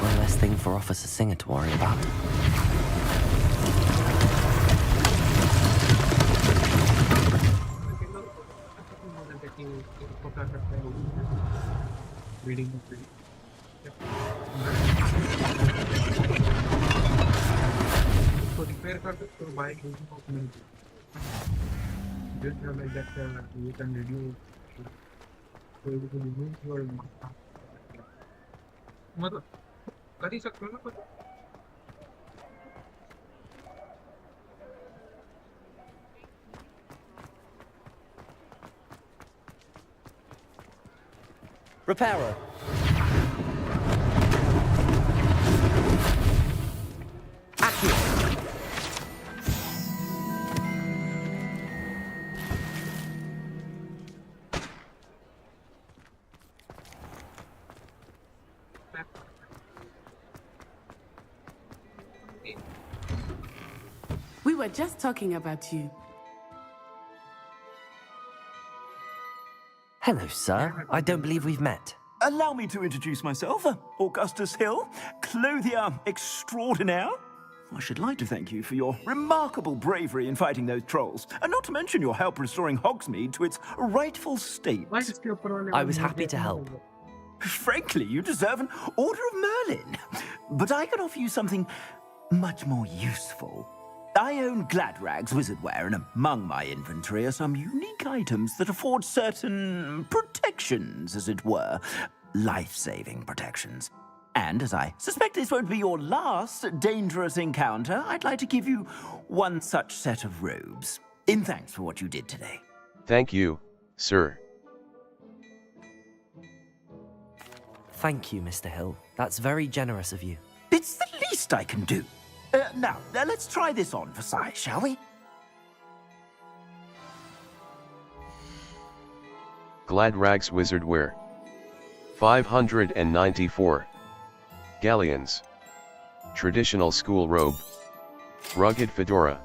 One less thing for Officer Singer to worry about. तो repair कर सकते हो bike just like that you can reduce so you can reduce your मतलब कर ही सकते हो ना कुछ Repairer. Accio. We were just talking about you. Hello, sir. I don't believe we've met. Allow me to introduce myself, Augustus Hill, clothier extraordinaire. I should like to thank you for your remarkable bravery in fighting those trolls, and not to mention your help restoring Hogsmeade to its rightful state. I was happy to help. Frankly, you deserve an Order of Merlin. But I can offer you something much more useful. I own Gladrag's wizardware, and among my inventory are some unique items that afford certain protections, as it were. Life-saving protections. And as I suspect this won't be your last dangerous encounter, I'd like to give you one such set of robes, in thanks for what you did today. Thank you, sir. Thank you, Mr. Hill. That's very generous of you. It's the least I can do. Now, let's try this on for size, shall we? Gladrag's wizardware. 594. Galleons. Traditional school robe. Rugged fedora.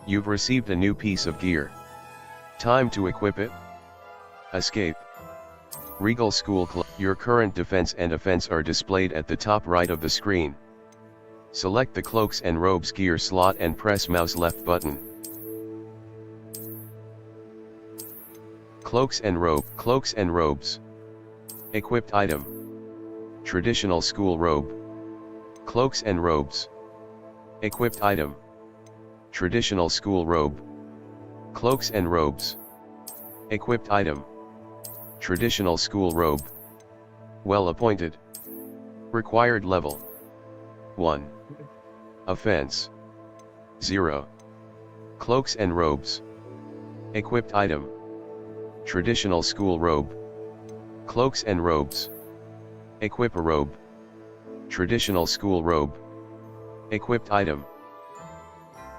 You've received a new piece of gear. Time to equip it. Escape. Regal School Club. Your current defense and offense are displayed at the top right of the screen. Select the Cloaks and Robes gear slot and press mouse left button. Cloaks and Robes. Equipped item. Traditional school robe. Cloaks and Robes. Equipped item. Traditional school robe. Cloaks and Robes. Equipped item. Traditional school robe. Well appointed. Required level. 1. Offense. 0. Cloaks and Robes. Equipped item. Traditional school robe. Cloaks and Robes. Equip a robe. Traditional school robe. Equipped item.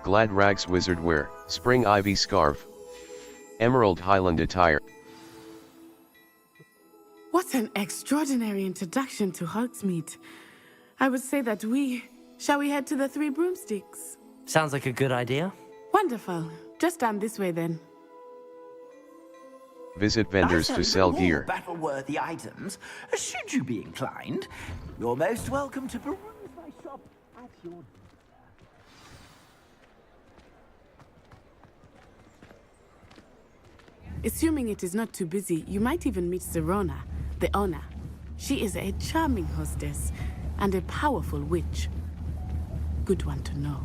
Gladrag's wizardware, Spring Ivy scarf. Emerald Highland attire. What an extraordinary introduction to Hogsmeade. I would say that shall we head to the Three Broomsticks? Sounds like a good idea. Wonderful. Just down this way then. Visit vendors to sell gear. Battle-worthy items. Should you be inclined, you're most welcome to peruse my shop at your... Assuming it is not too busy, you might even meet Zerona, the owner. She is a charming hostess and a powerful witch. Good one to know.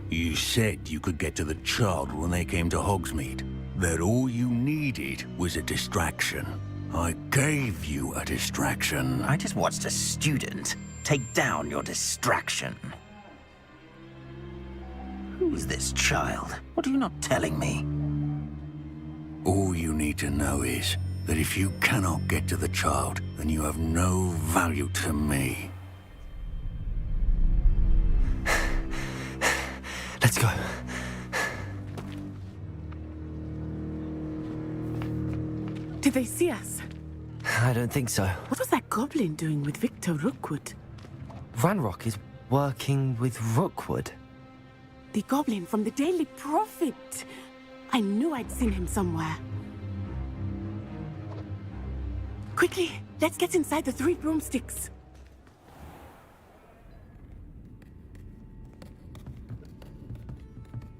You said you could get to the child when they came to Hogsmeade. That all you needed was a distraction. I gave you a distraction. I just watched a student take down your distraction. Who's this child? What are you not telling me? All you need to know is that if you cannot get to the child, then you have no value to me. Let's go. Did they see us? I don't think so. What was that goblin doing with Victor Rookwood? Ranrock is working with Rookwood. The goblin from the Daily Prophet. I knew I'd seen him somewhere. Quickly, let's get inside the 3 broomsticks.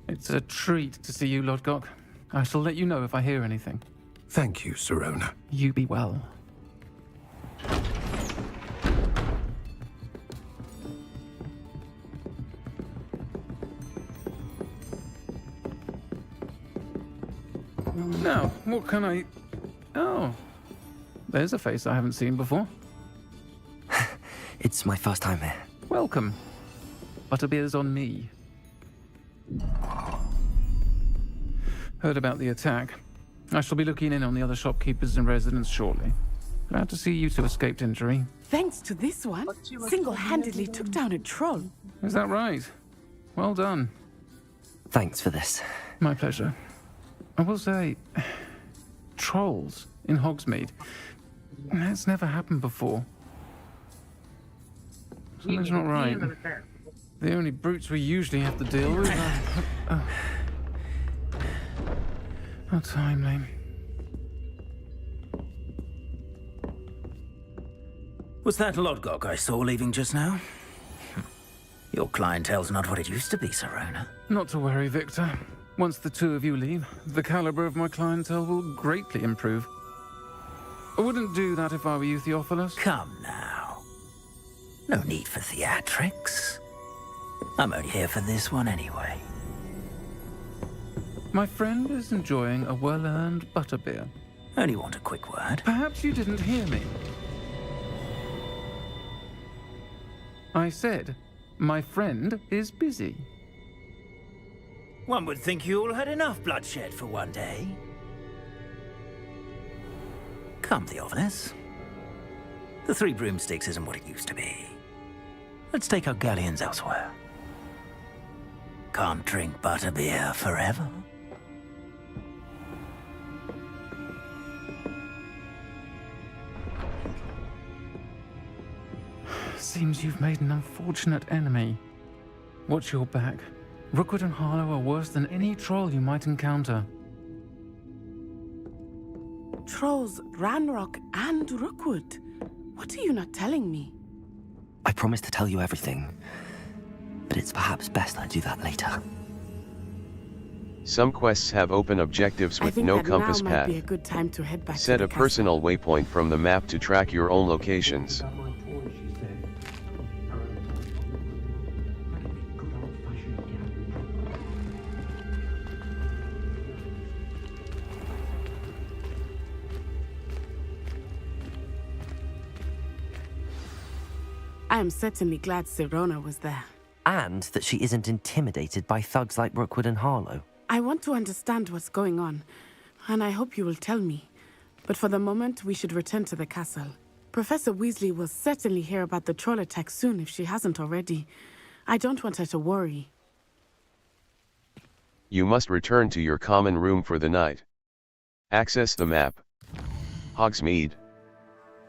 It's a treat to see you, Lodgok. I shall let you know if I hear anything. Thank you, Sirona. You be well. Now, what can I... Oh, there's a face I haven't seen before. It's my first time here. Welcome. Butterbeer's on me. Heard about the attack. I shall be looking in on the other shopkeepers and residents shortly. Glad to see you two escaped injury. Thanks to this one, single-handedly took down a troll. Is that right? Well done. Thanks for this. My pleasure. I will say, trolls in Hogsmeade. That's never happened before. Something's not right. The only brutes we usually have to deal with are... How timely. Was that Lodgok I saw leaving just now? Your clientele's not what it used to be, Sirona. Not to worry, Victor. Once the two of you leave, the caliber of my clientele will greatly improve. I wouldn't do that if I were you, Theophilus. Come now. No need for theatrics. I'm only here for this one anyway. My friend is enjoying a well-earned butterbeer. Only want a quick word. Perhaps you didn't hear me. I said, my friend is busy. One would think you all had enough bloodshed for one day. Come, Theophilus. The 3 broomsticks isn't what it used to be. Let's take our galleons elsewhere. Can't drink butterbeer forever. Seems you've made an unfortunate enemy. Watch your back. Rookwood and Harlow are worse than any troll you might encounter. Trolls, Ranrock, and Rookwood. What are you not telling me? I promise to tell you everything, but it's perhaps best I do that later. Some quests have open objectives with no compass path. Be a good time to head back Set to a the personal waypoint from the map to track your own locations. I am certainly glad Sirona was there. And that she isn't intimidated by thugs like Rookwood and Harlow. I want to understand what's going on, and I hope you will tell me. But for the moment, we should return to the castle. Professor Weasley will certainly hear about the troll attack soon if she hasn't already. I don't want her to worry. You must return to your common room for the night. Access the map. Hogsmeade.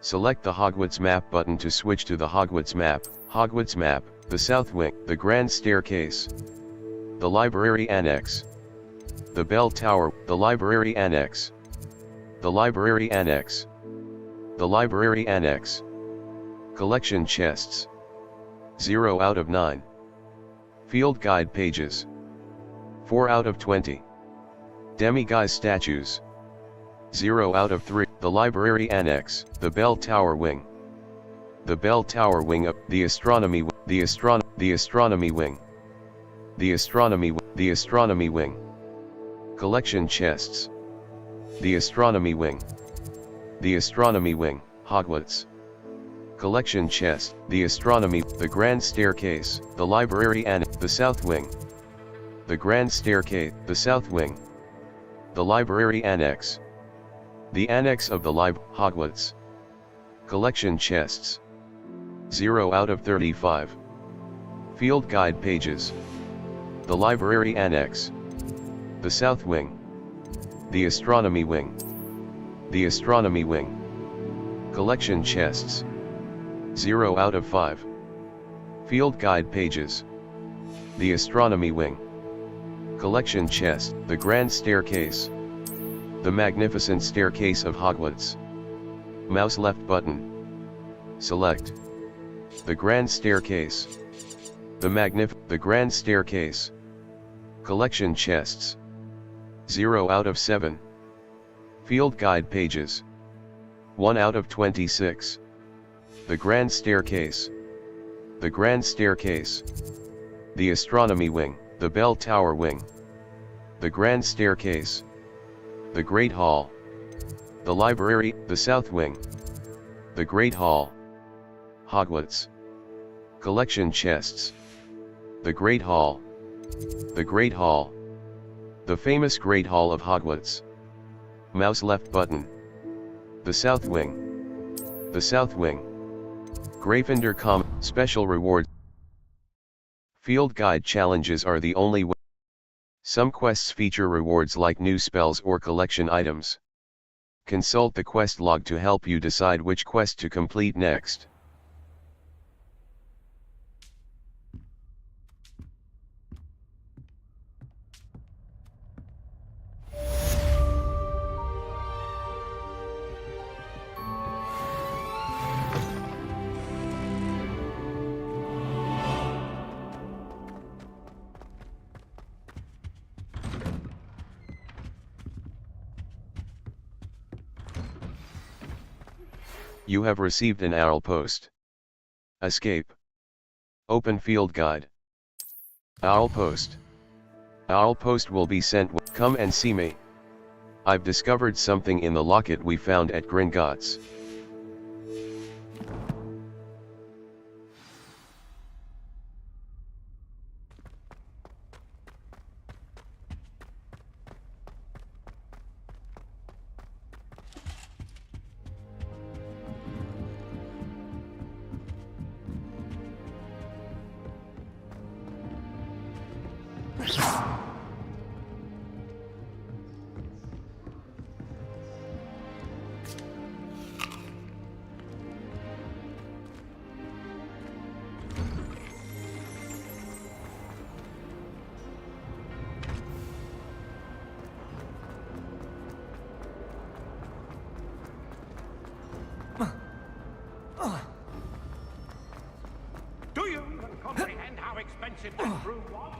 Select the Hogwarts map button to switch to the Hogwarts map, the South Wing, the Grand Staircase, the Library Annex, the Bell Tower, the Library Annex, the Library Annex, the Library Annex, Collection chests. 0 out of 9. Field guide pages. 4 out of 20. Demiguise statues. 0 out of 3. The library annex. The bell tower wing. The bell tower wing of the astronomy. The astronomy wing. The astronomy wing. Collection chests. The astronomy wing. The astronomy wing. Hogwarts. Collection chest. The astronomy. The grand staircase. The library and the south wing. The grand staircase. The south wing. The library annex. The annex of the Hogwarts. Collection chests. 0 out of 35. Field guide pages. The library annex. The south wing. The astronomy wing. The astronomy wing. Collection chests. 0 out of 5. Field guide pages. The astronomy wing. Collection chest. The grand staircase. The magnificent staircase of Hogwarts. Mouse left button. Select. The grand staircase. The grand staircase. Collection chests. 0 out of 7. Field guide pages. 1 out of 26. The grand staircase. The grand staircase. The astronomy wing. The bell tower wing. The grand staircase. The great hall. The library. The south wing. The great hall. Hogwarts. Collection chests. The great hall. The great hall. The famous great hall of Hogwarts. Mouse left button. The south wing. The south wing. Gryffindor special rewards. Field guide challenges are the only way. Some quests feature rewards like new spells or collection items. Consult the quest log to help you decide which quest to complete next. You have received an owl post. Escape. Open field guide. Owl post. Owl post will be sent. Come and see me. I've discovered something in the locket we found at Gringotts. Do you comprehend how expensive that brew was?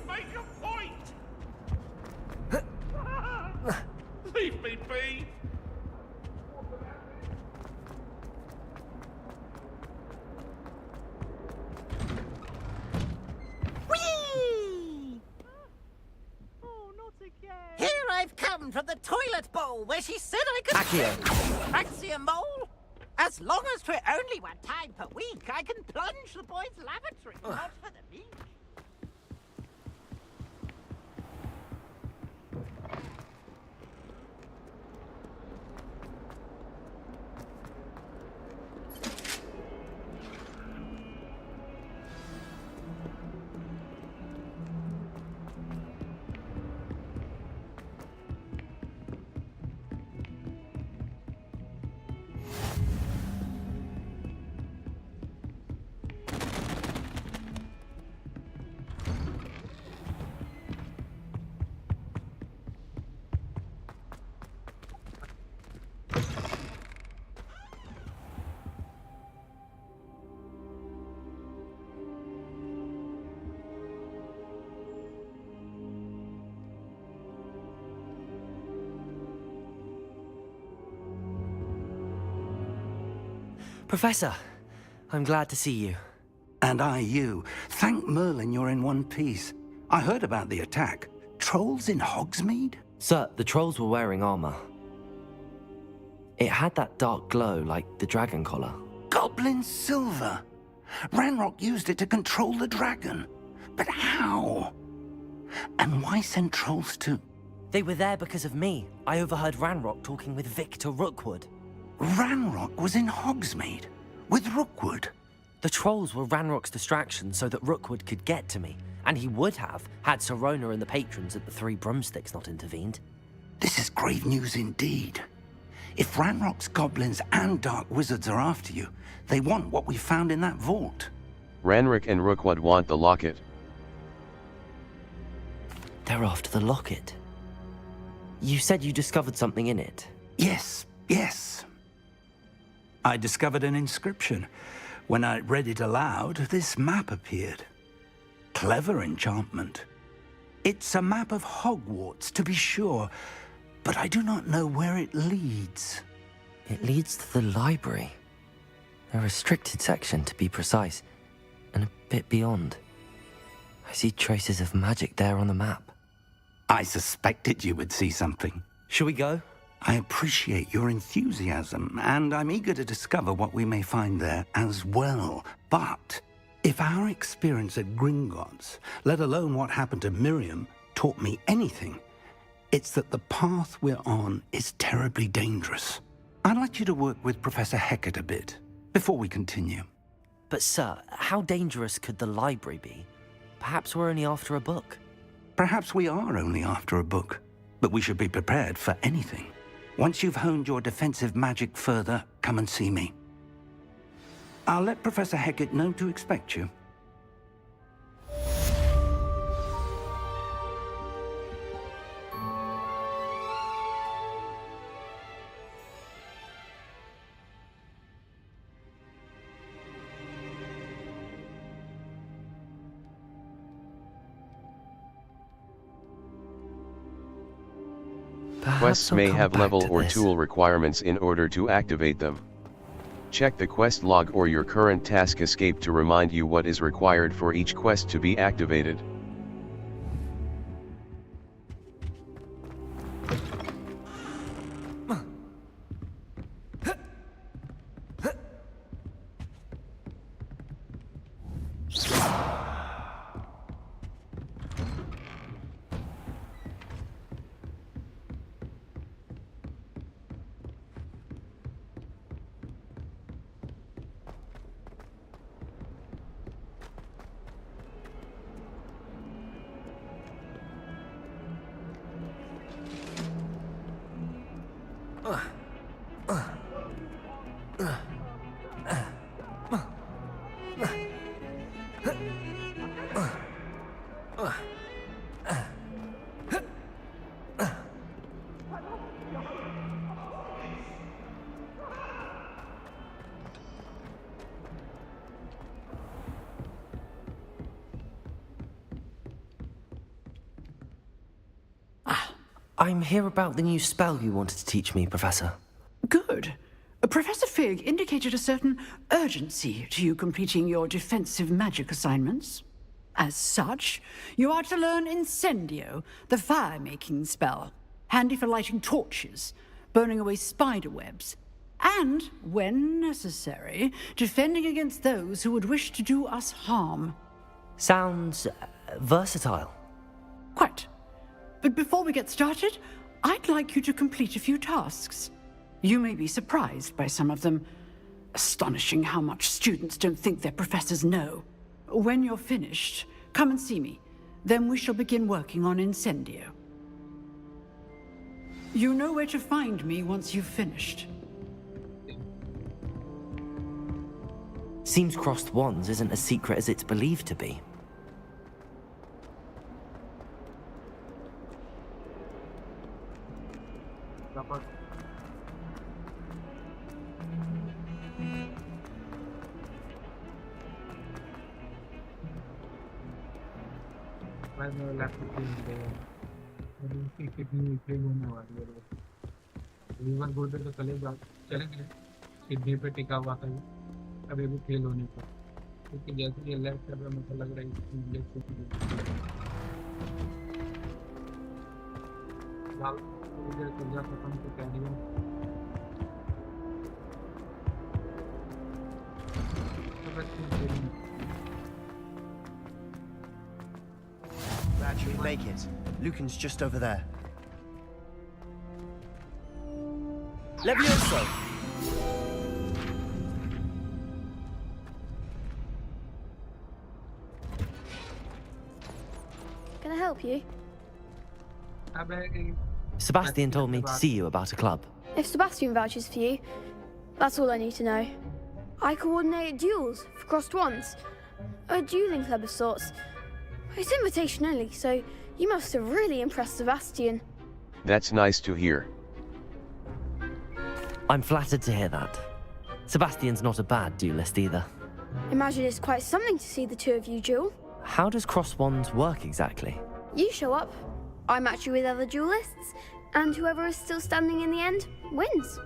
Make your point! Leave me be! Here I've come from the toilet bowl where she said I could fancy a mole. As long as 'twere only 1 time per week, I can plunge the boy's lavatory, not for the meat. Professor, I'm glad to see you. And I you. Thank Merlin you're in one piece. I heard about the attack. Trolls in Hogsmeade? Sir, the trolls were wearing armor. It had that dark glow like the dragon collar. Goblin silver. Ranrock used it to control the dragon. But how? And why send trolls to... They were there because of me. I overheard Ranrock talking with Victor Rookwood. Ranrock was in Hogsmeade? With Rookwood? The trolls were Ranrock's distraction so that Rookwood could get to me. And he would have, had Sirona and the patrons at the Three Broomsticks not intervened. This is grave news indeed. If Ranrock's goblins and dark wizards are after you, they want what we found in that vault. Ranrock and Rookwood want the locket. They're after the locket. You said you discovered something in it. Yes, yes. I discovered an inscription. When I read it aloud, this map appeared. Clever enchantment. It's a map of Hogwarts, to be sure, but I do not know where it leads. It leads to the library. A restricted section, to be precise, and a bit beyond. I see traces of magic there on the map. I suspected you would see something. Shall we go? I appreciate your enthusiasm, and I'm eager to discover what we may find there as well. But if our experience at Gringotts, let alone what happened to Miriam, taught me anything, it's that the path we're on is terribly dangerous. I'd like you to work with Professor Hecat a bit, before we continue. But sir, how dangerous could the library be? Perhaps we're only after a book. Perhaps we are only after a book, but we should be prepared for anything. Once you've honed your defensive magic further, come and see me. I'll let Professor Hecat know to expect you. Quests may have level or tool requirements in order to activate them. Check the quest log or your current task escape to remind you what is required for each quest to be activated. I'm here about the new spell you wanted to teach me, Professor. Good. Professor Fig indicated a certain urgency to you completing your defensive magic assignments. As such, you are to learn Incendio, the fire-making spell, handy for lighting torches, burning away spider webs, and, when necessary, defending against those who would wish to do us harm. Sounds versatile. Quite. But before we get started, I'd like you to complete a few tasks. You may be surprised by some of them. Astonishing how much students don't think their professors know. When you're finished, come and see me. Then we shall begin working on Incendio. You know where to find me once you've finished. Seems crossed wands isn't as secret as it's believed to be. सीढ़ी पे टिका हुआ था अभी भी fail होने पर क्योंकि जैसे ये लेफ्ट कर रहा है मुझे लग रहा है लेफ्ट लाल इधर चल जा खत्म तो क्या दिया Glad you make it. Lucan's just over there. Levioso! Can I help you? Sebastian told me to see you about a club. If Sebastian vouches for you, that's all I need to know. I coordinate duels for crossed wands. A dueling club of sorts. It's invitation only, so you must have really impressed Sebastian. That's nice to hear. I'm flattered to hear that. Sebastian's not a bad duelist either. Imagine it's quite something to see the two of you duel. How does cross wands work exactly? You show up, I match you with other duelists, and whoever is still standing in the end wins.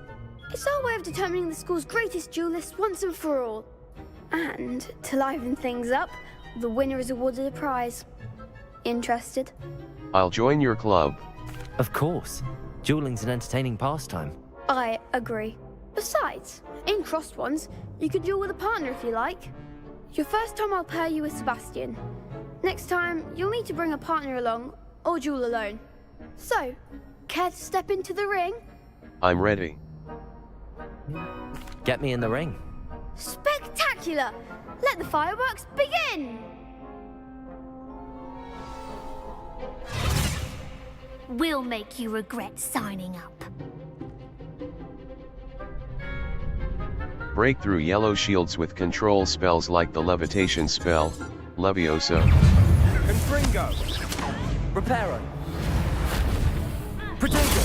It's our way of determining the school's greatest duelist once and for all. And to liven things up, the winner is awarded a prize. Interested? I'll join your club. Of course. Dueling's an entertaining pastime. I agree. Besides, in crossed ones, you could duel with a partner if you like. Your first time I'll pair you with Sebastian. Next time, you'll need to bring a partner along, or duel alone. So, care to step into the ring? I'm ready. Get me in the ring. Spectacular! Let the fireworks begin! We'll make you regret signing up. Break through yellow shields with control spells like the levitation spell, Levioso. Confringo! Reparo! Protego!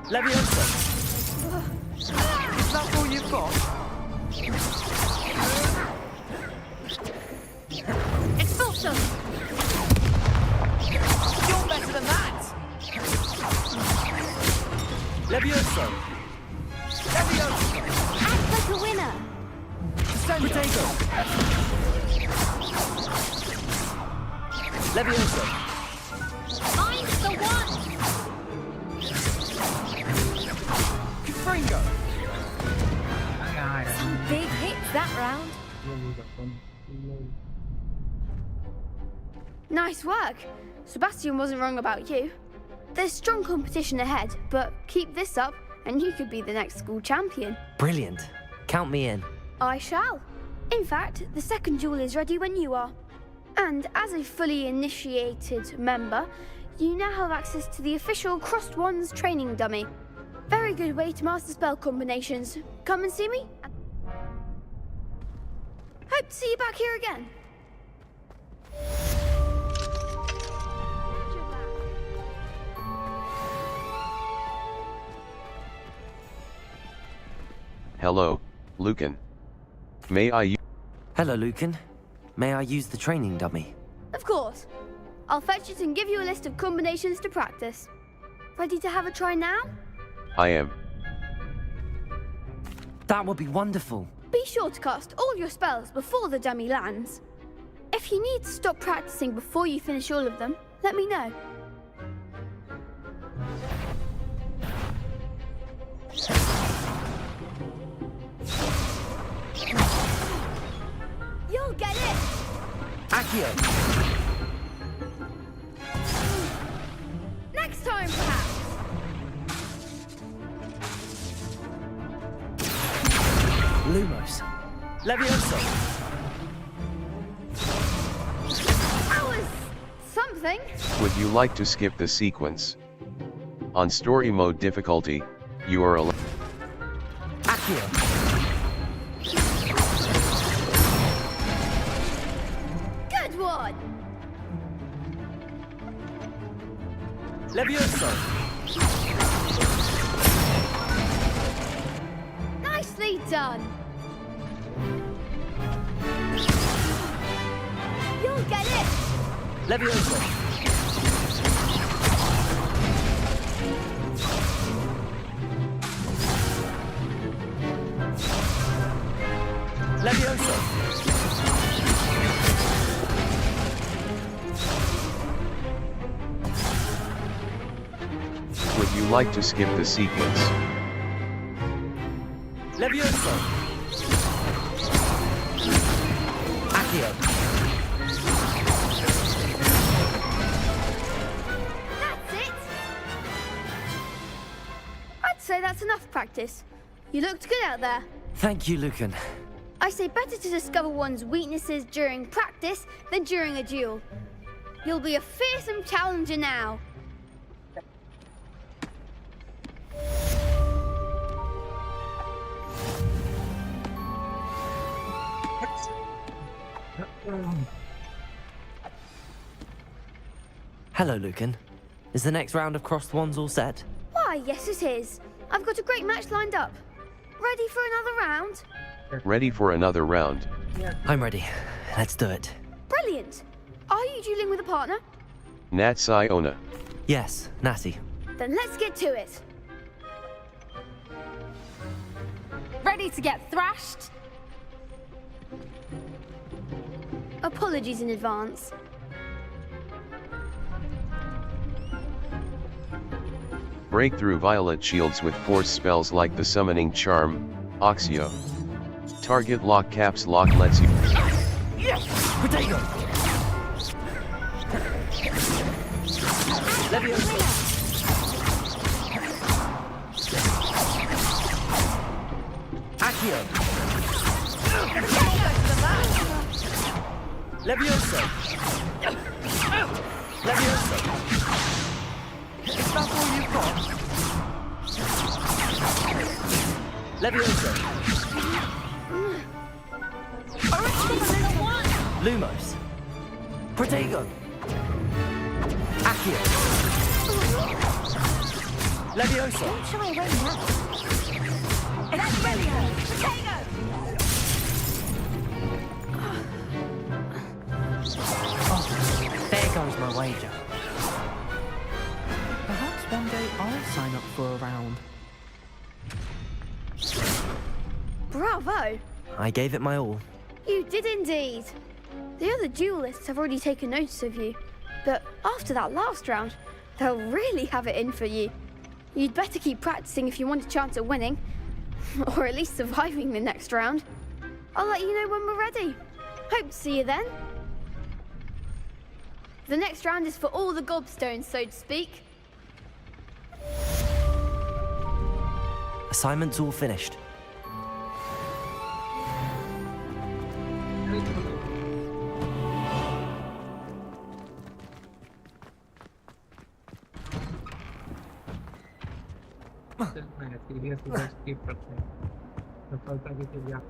Levioso! Is that all you've got? Expulsion! You're better than that! Levioso! Levioso! Act like a winner! Protego! Levioso! I'm the one! Confringo! Some big hits that round. Nice work. Sebastian wasn't wrong about you. There's strong competition ahead, but keep this up and you could be the next school champion. Brilliant. Count me in. I shall. In fact, the second duel is ready when you are. And as a fully initiated member, you now have access to the official Crossed Wands training dummy. Very good way to master spell combinations. Come and see me. Hope to see you back here again. Hello, Lucan. May I Hello, Lucan. May I use the training dummy? Of course. I'll fetch it and give you a list of combinations to practice. Ready to have a try now? I am. That would be wonderful. Be sure to cast all your spells before the dummy lands. If you need to stop practicing before you finish all of them, let me know. You'll get it! Accio! Next time, perhaps! Lumos! Levioso! That was something. Would you like to skip the sequence? On story mode difficulty, you are allowed. Accio! Good one! Levioso! Nicely done! You'll get it! Levioso! Would you like to skip the sequence? Levioso! Accio! That's it! I'd say that's enough practice. You looked good out there. Thank you, Lucan. I say better to discover one's weaknesses during practice than during a duel. You'll be a fearsome challenger now. Hello, Lucan. Is the next round of Crossed Wands all set? Why, yes it is. I've got a great match lined up. Ready for another round? Ready for another round. I'm ready. Let's do it. Brilliant. Are you dueling with a partner? Nat Siona. Yes, Natty. Then let's get to it. Ready to get thrashed? Apologies in advance. Break through violet shields with force spells like the summoning charm, Oxio. Target lock caps lock lets you. Yes! Potato! Levioso! Accio! Levioso! Levioso! Is that all you've got? Levioso! Lumos! Protego! Accio! Levioso! Don't shy away now. Levioso! Potato! Oh, there goes my wager. Perhaps one day I'll sign up for a round. Bravo! I gave it my all. You did indeed. The other duelists have already taken notice of you, but after that last round, they'll really have it in for you. You'd better keep practicing if you want a chance at winning, or at least surviving the next round. I'll let you know when we're ready. Hope to see you then. The next round is for all the gobstones, so to speak. Assignment's all finished. Seriously skip करते हैं सफलता की चीज आप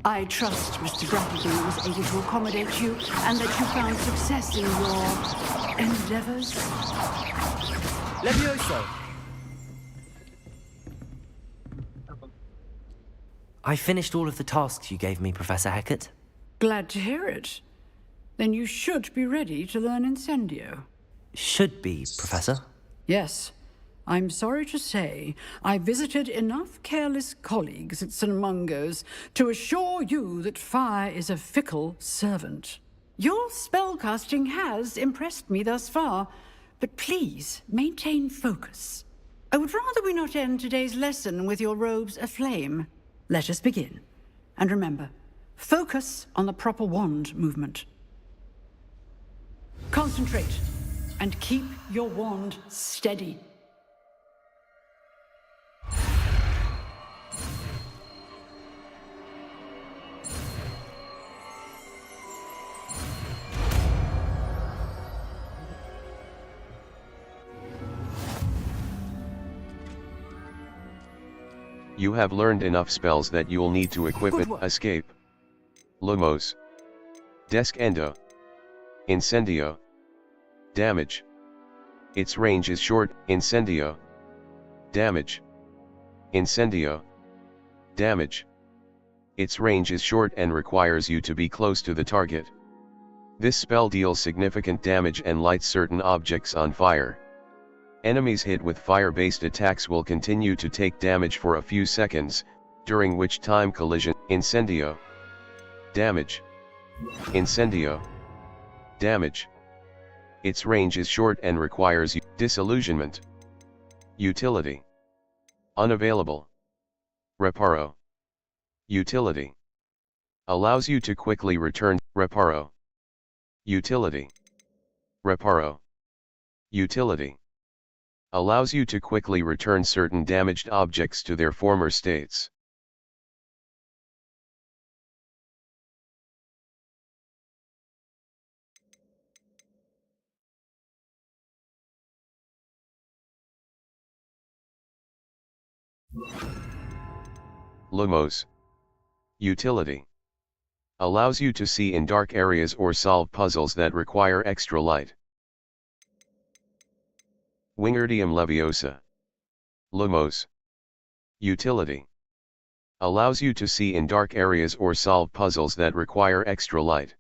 I trust Mr. Grappleby was able to accommodate you and that you found success in your endeavors. Levioso! I finished all of the tasks you gave me, Professor Hecat. Glad to hear it. Then you should be ready to learn Incendio. Should be, Professor. Yes. I'm sorry to say, I visited enough careless colleagues at St. Mungo's to assure you that fire is a fickle servant. Your spellcasting has impressed me thus far, but please maintain focus. I would rather we not end today's lesson with your robes aflame. Let us begin. And remember, focus on the proper wand movement. Concentrate, and keep your wand steady. You have learned enough spells that you'll need to equip it. Escape. Lumos. Descendo. Incendio. Damage. Its range is short. Incendio. Damage. Incendio. Damage. Its range is short and requires you to be close to the target. This spell deals significant damage and lights certain objects on fire. Enemies hit with fire-based attacks will continue to take damage for a few seconds, during which time collision. Incendio. Damage. Incendio. Damage. Its range is short and requires disillusionment. Utility. Unavailable. Reparo. Utility. Allows you to quickly return. Reparo. Utility. Reparo. Utility. Allows you to quickly return certain damaged objects to their former states. Lumos. Utility. Allows you to see in dark areas or solve puzzles that require extra light. Wingardium Leviosa. Lumos. Utility. Allows you to see in dark areas or solve puzzles that require extra light.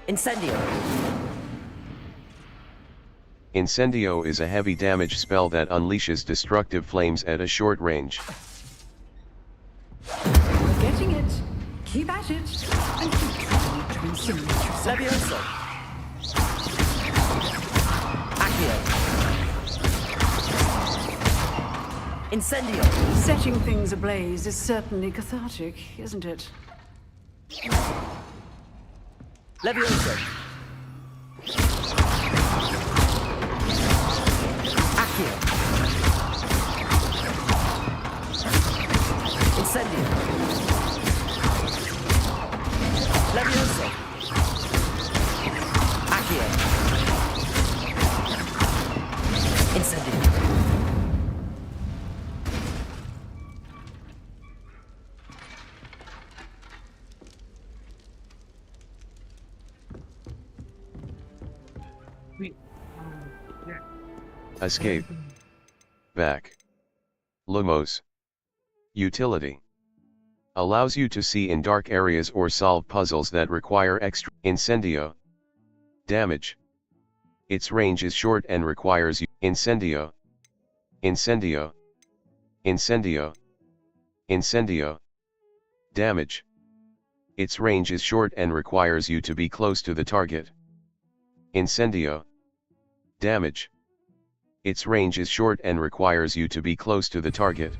Incendio. Incendio is a heavy damage spell that unleashes destructive flames at a short range. We're getting it. Keep at it. And keep trying to incinerate. Levioso. Accio. Incendio. Setting things ablaze is certainly cathartic, isn't it? Levioso. Accio. Incendio. Levioso. Accio. Incendio. Escape. Back. Lumos. Utility. Allows you to see in dark areas or solve puzzles that require extra. Incendio. Damage. Its range is short and requires you. Incendio. Incendio. Incendio. Incendio. Damage. Its range is short and requires you to be close to the target. Incendio. Damage. Its range is short and requires you to be close to the target.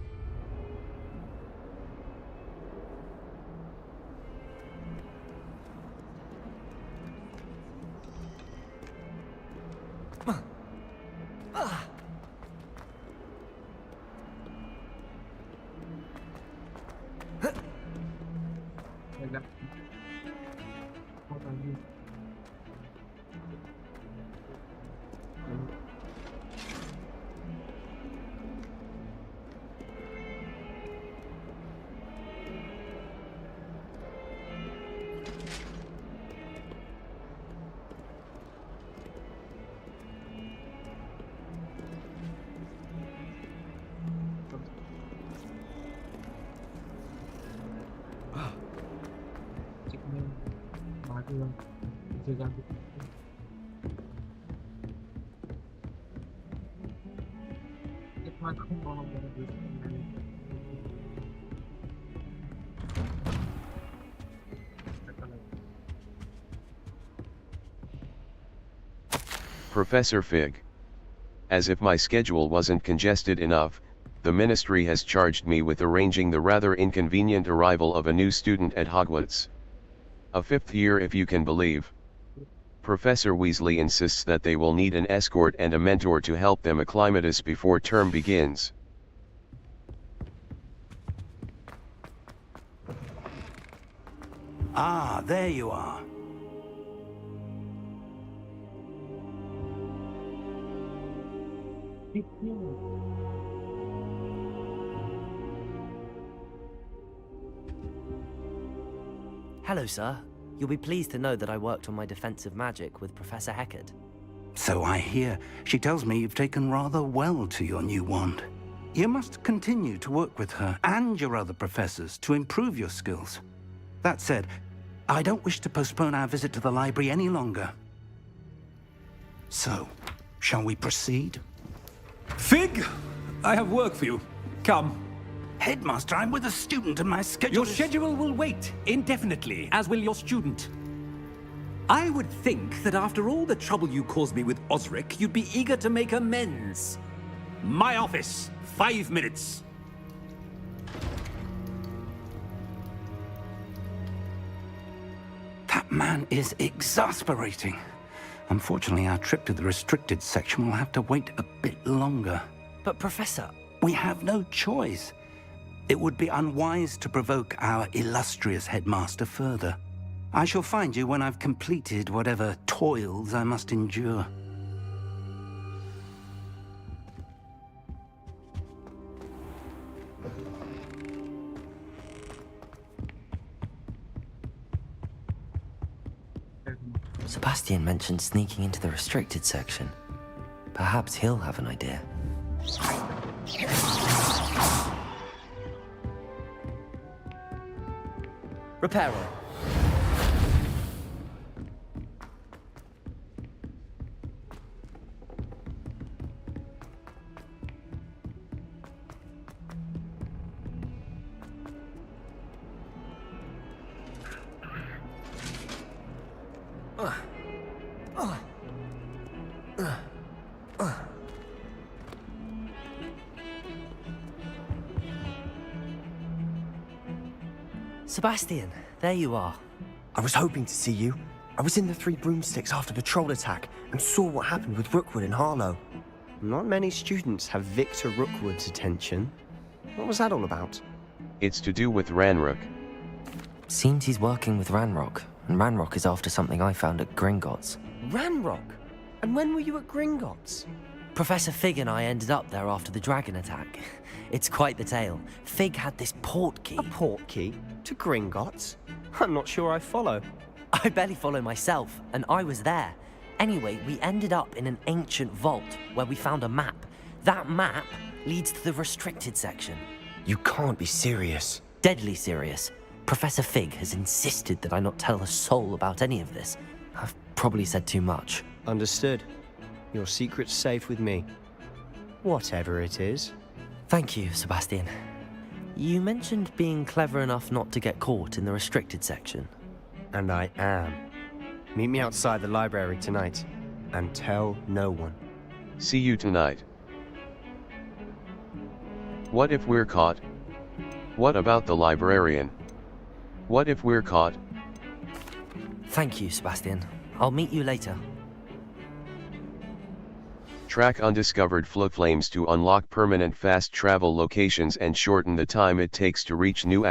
Professor Fig. As if my schedule wasn't congested enough, the ministry has charged me with arranging the rather inconvenient arrival of a new student at Hogwarts. A 5th year if you can believe. Professor Weasley insists that they will need an escort and a mentor to help them acclimatise before term begins. Ah, there you are. Hello, sir. You'll be pleased to know that I worked on my defensive magic with Professor Heckard. So I hear. She tells me you've taken rather well to your new wand. You must continue to work with her and your other professors to improve your skills. That said, I don't wish to postpone our visit to the library any longer. So, shall we proceed? Fig! I have work for you. Come. Headmaster, I'm with a student and my schedule Your schedule will wait indefinitely, as will your student. I would think that after all the trouble you caused me with Osric, you'd be eager to make amends. My office, 5 minutes. That man is exasperating. Unfortunately, our trip to the restricted section will have to wait a bit longer. But, Professor... We have no choice. It would be unwise to provoke our illustrious headmaster further. I shall find you when I've completed whatever toils I must endure. Sebastian mentioned sneaking into the restricted section. Perhaps he'll have an idea. Reparo. Sebastian, there you are. I was hoping to see you. I was in the Three Broomsticks after the troll attack and saw what happened with Rookwood and Harlow. Not many students have Victor Rookwood's attention. What was that all about? It's to do with Ranrock. Seems he's working with Ranrock, and Ranrock is after something I found at Gringotts. Ranrock? And when were you at Gringotts? Professor Fig and I ended up there after the dragon attack. It's quite the tale. Fig had this port key. A port key? To Gringotts? I'm not sure I follow. I barely follow myself, and I was there. Anyway, we ended up in an ancient vault where we found a map. That map leads to the restricted section. You can't be serious. Deadly serious. Professor Fig has insisted that I not tell a soul about any of this. I've probably said too much. Understood. Your secret's safe with me. Whatever it is. Thank you, Sebastian. You mentioned being clever enough not to get caught in the restricted section. And I am. Meet me outside the library tonight, and tell no one. See you tonight. What if we're caught? What about the librarian? What if we're caught? Thank you, Sebastian. I'll meet you later. Track undiscovered flow flames to unlock permanent fast travel locations and shorten the time it takes to reach new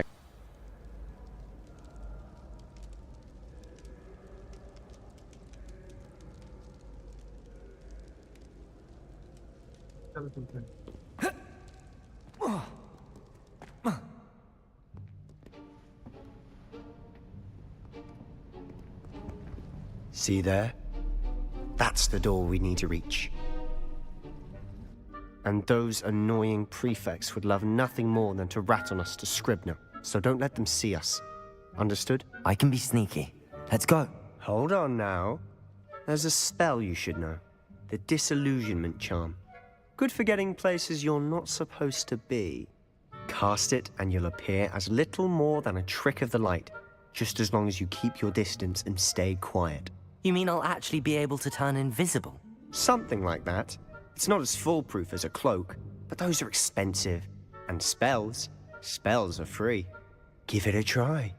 See there? That's the door we need to reach. And those annoying prefects would love nothing more than to rat on us to Scribner, so don't let them see us. Understood? I can be sneaky. Let's go. Hold on now. There's a spell you should know. The Disillusionment Charm. Good for getting places you're not supposed to be. Cast it and you'll appear as little more than a trick of the light, just as long as you keep your distance and stay quiet. You mean I'll actually be able to turn invisible? Something like that. It's not as foolproof as a cloak, but those are expensive. And spells are free. Give it a try.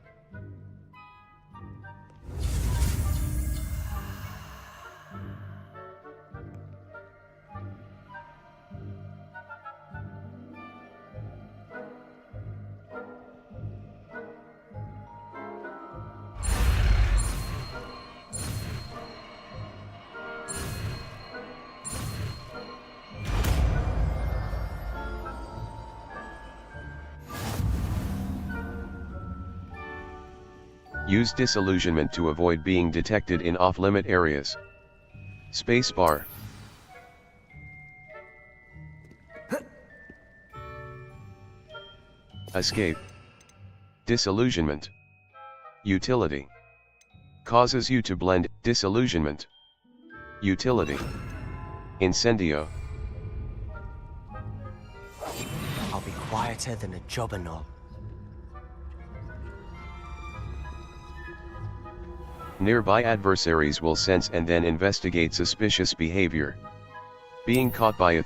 Use disillusionment to avoid being detected in off-limit areas. Spacebar. Escape. Disillusionment. Utility. Causes you to blend. Disillusionment. Utility. Incendio. I'll be quieter than a jobberknoll. Nearby adversaries will sense and then investigate suspicious behavior. Being caught by a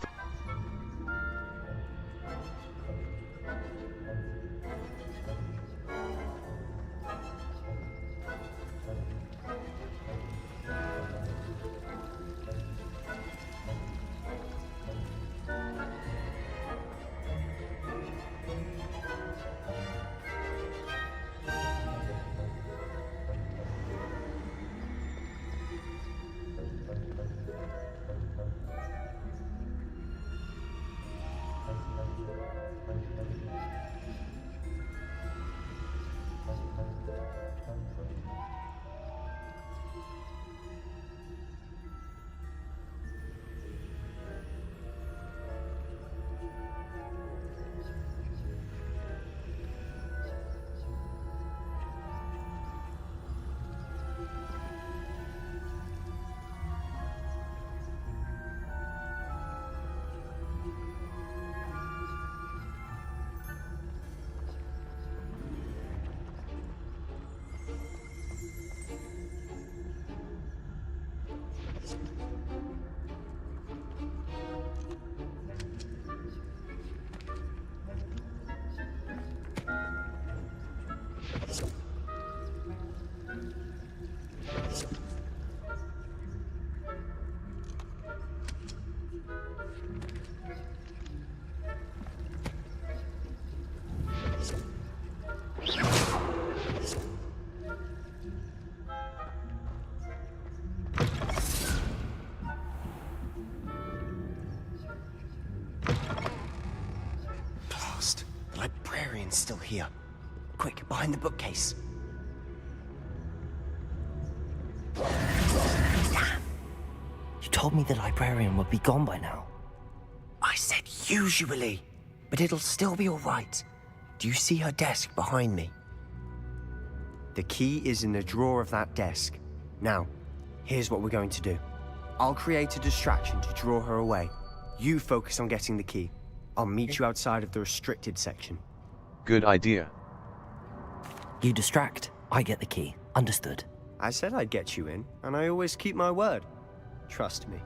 Still here. Quick, behind the bookcase. Damn! You told me the librarian would be gone by now. I said usually, but it'll still be all right. Do you see her desk behind me? The key is in the drawer of that desk. Now, here's what we're going to do. I'll create a distraction to draw her away. You focus on getting the key. I'll meet you outside of the restricted section. Good idea. You distract, I get the key. Understood. I said I'd get you in, and I always keep my word. Trust me.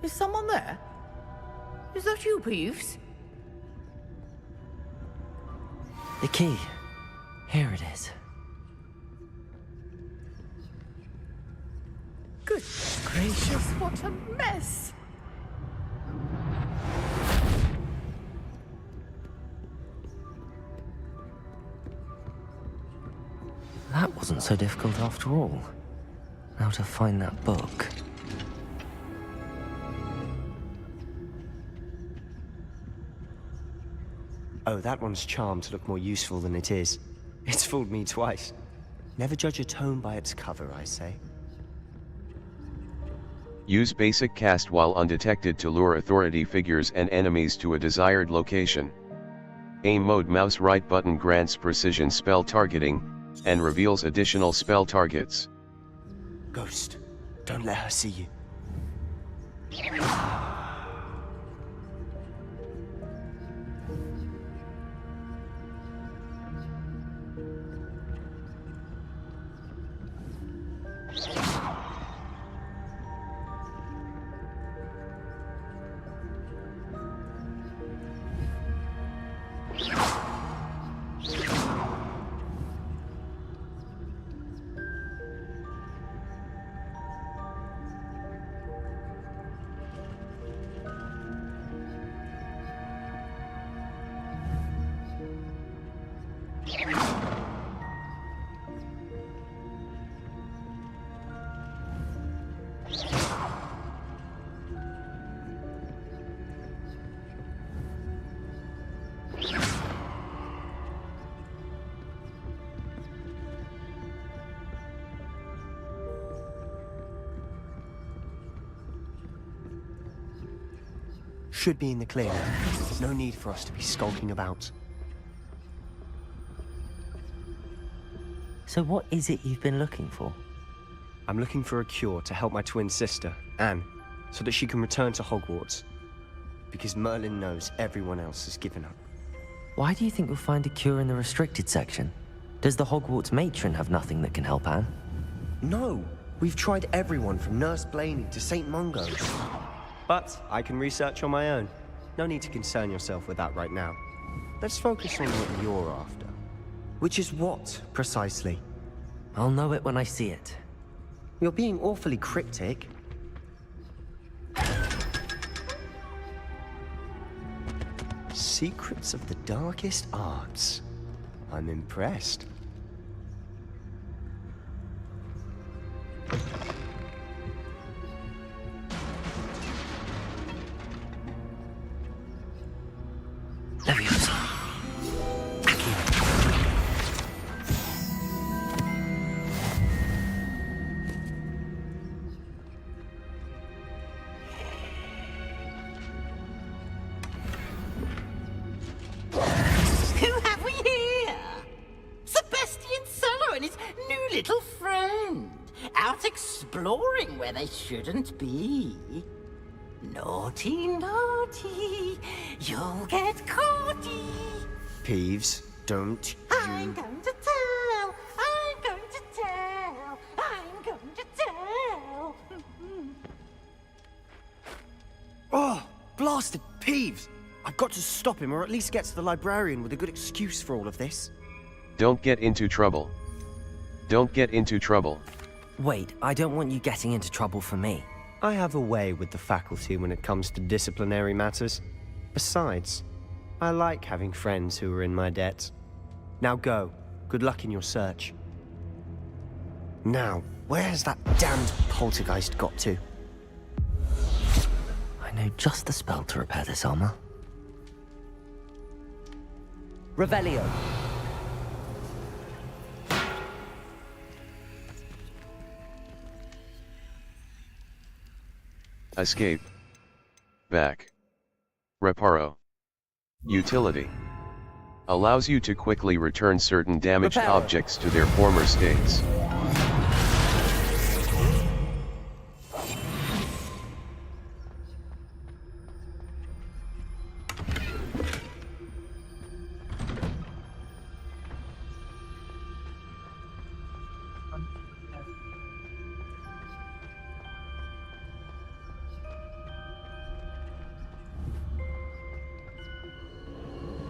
Is someone there? Is that you, Peeves? The key. Here it is. Good gracious, what a mess! That wasn't so difficult after all. Now to find that book. Oh, that one's charmed to look more useful than it is. It's fooled me twice. Never judge a tome by its cover, I say. Use basic cast while undetected to lure authority figures and enemies to a desired location. Aim mode mouse right button grants precision spell targeting, and reveals additional spell targets. Ghost, don't let her see you. should be in the clear. There's no need for us to be skulking about. So what is it you've been looking for? I'm looking for a cure to help my twin sister, Anne, so that she can return to Hogwarts. Because Merlin knows everyone else has given up. Why do you think we'll find a cure in the restricted section? Does the Hogwarts matron have nothing that can help Anne? No! We've tried everyone from Nurse Blaney to St. Mungo's. But I can research on my own. No need to concern yourself with that right now. Let's focus on what you're after. Which is what, precisely? I'll know it when I see it. You're being awfully cryptic. Secrets of the darkest arts. I'm impressed. Exploring where they shouldn't be. Naughty, naughty, you'll get caughty. Peeves, don't I'm going to tell, I'm going to tell, I'm going to tell. Oh, blasted Peeves! I've got to stop him, or at least get to the librarian with a good excuse for all of this. Don't get into trouble. Don't get into trouble. Wait, I don't want you getting into trouble for me. I have a way with the faculty when it comes to disciplinary matters. Besides, I like having friends who are in my debt. Now go. Good luck in your search. Now, where has that damned poltergeist got to? I know just the spell to repair this armor. Revelio. Escape. Back. Reparo. Utility. Allows you to quickly return certain damaged objects to their former states.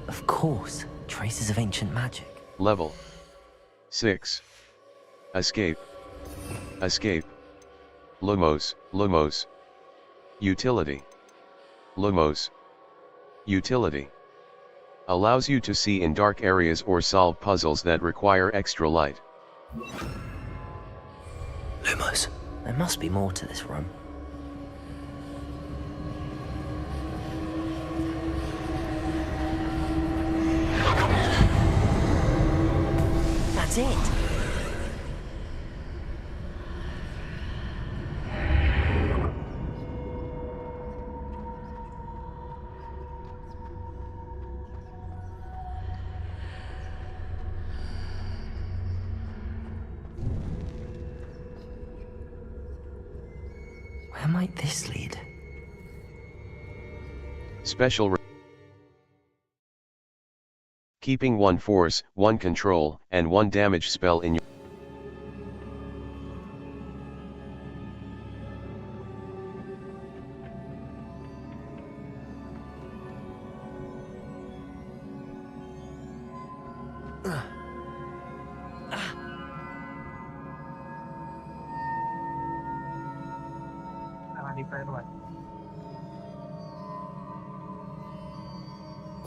Of course, traces of ancient magic. Level 6. Escape. Escape. Lumos, Lumos. Utility. Lumos. Utility. Allows you to see in dark areas or solve puzzles that require extra light. Lumos. There must be more to this room. That's it. Where might this lead? Special keeping 1 force, 1 control, and 1 damage spell in your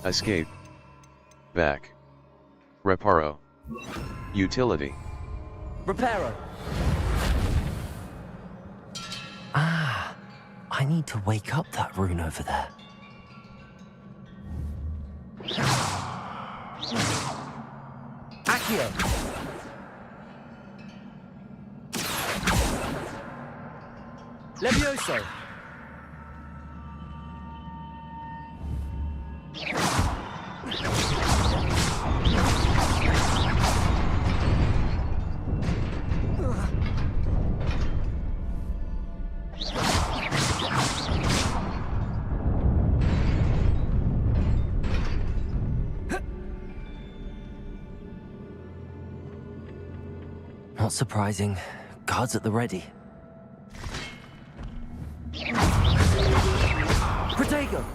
Escape. Back. Reparo. Utility. Reparo. Ah, I need to wake up that rune over there. Accio. Levioso. Not surprising. Guards at the ready. Protego!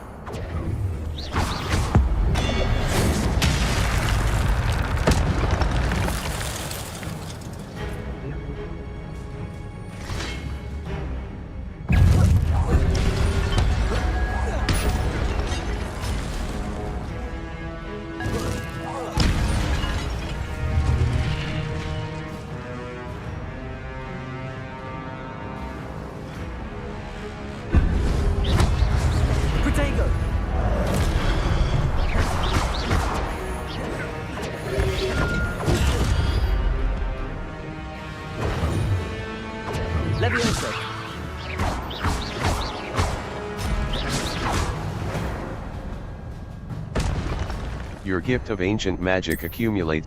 Your gift of ancient magic accumulates.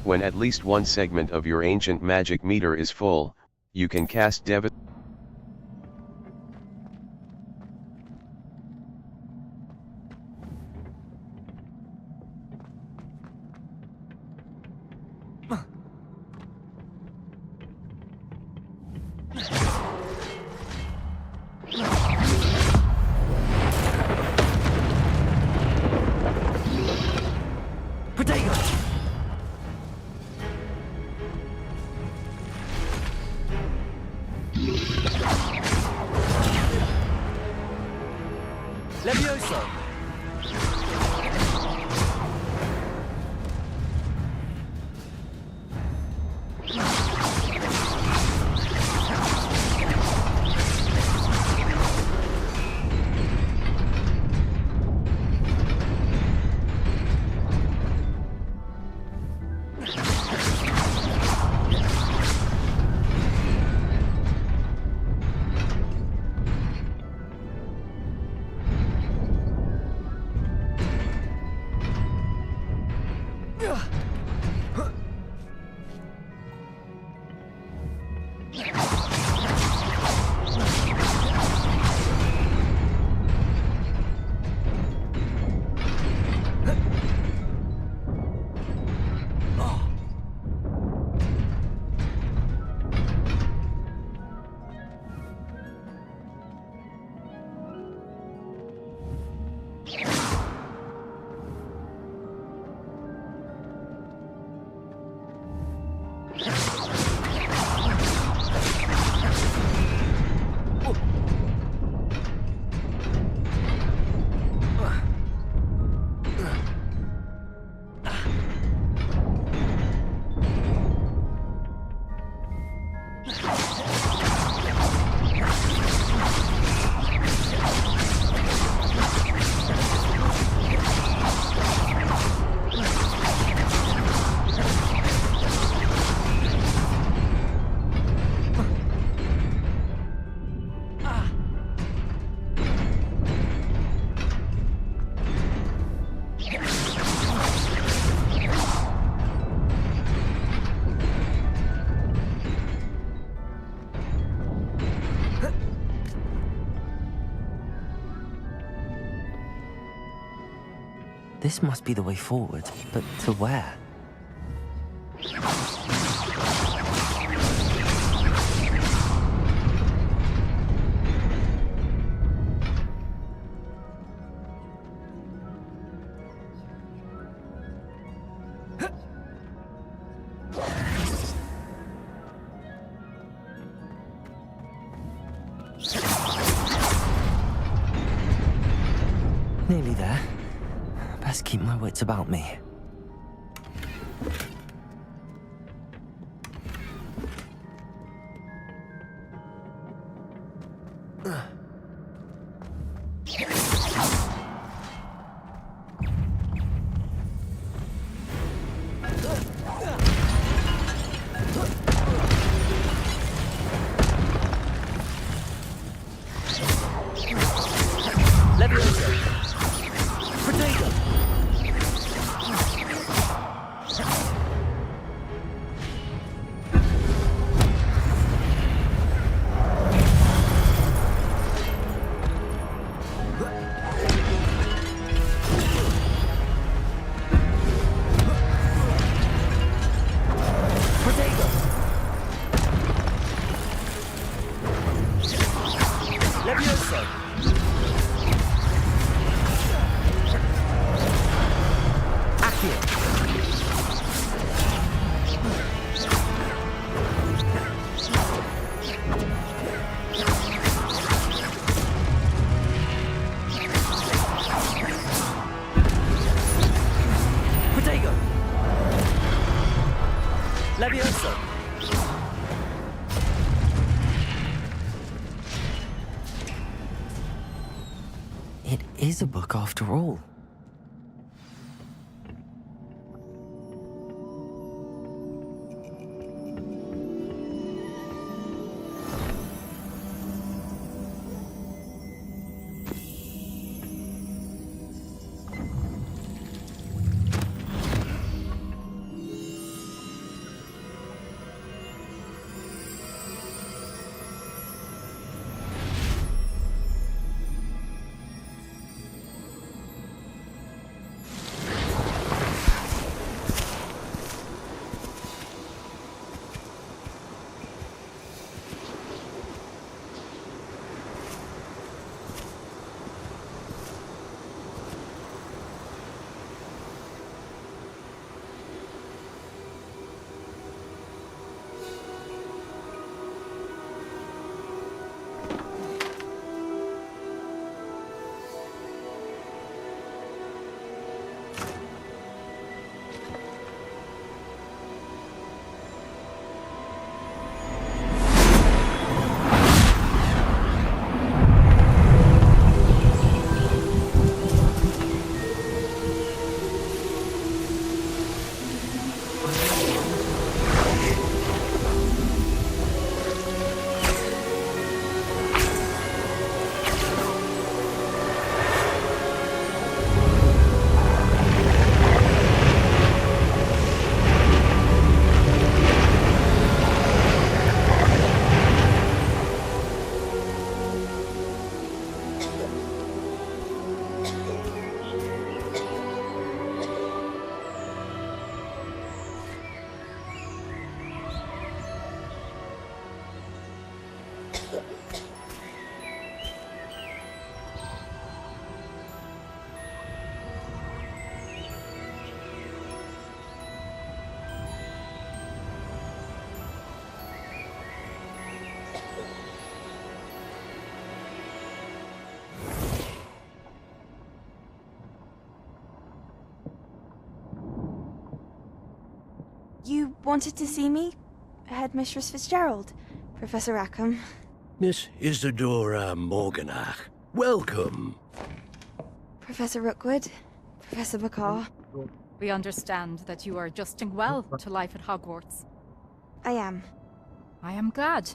When at least one segment of your ancient magic meter is full, you can cast devastation. This must be the way forward, but to where? Nearly there. Best keep my wits about me. Levioso! It is a book after all. You wanted to see me? Headmistress Fitzgerald? Professor Rackham? Miss Isadora Morganach, welcome. Professor Rookwood? Professor Bakar? We understand that you are adjusting well to life at Hogwarts. I am. I am glad.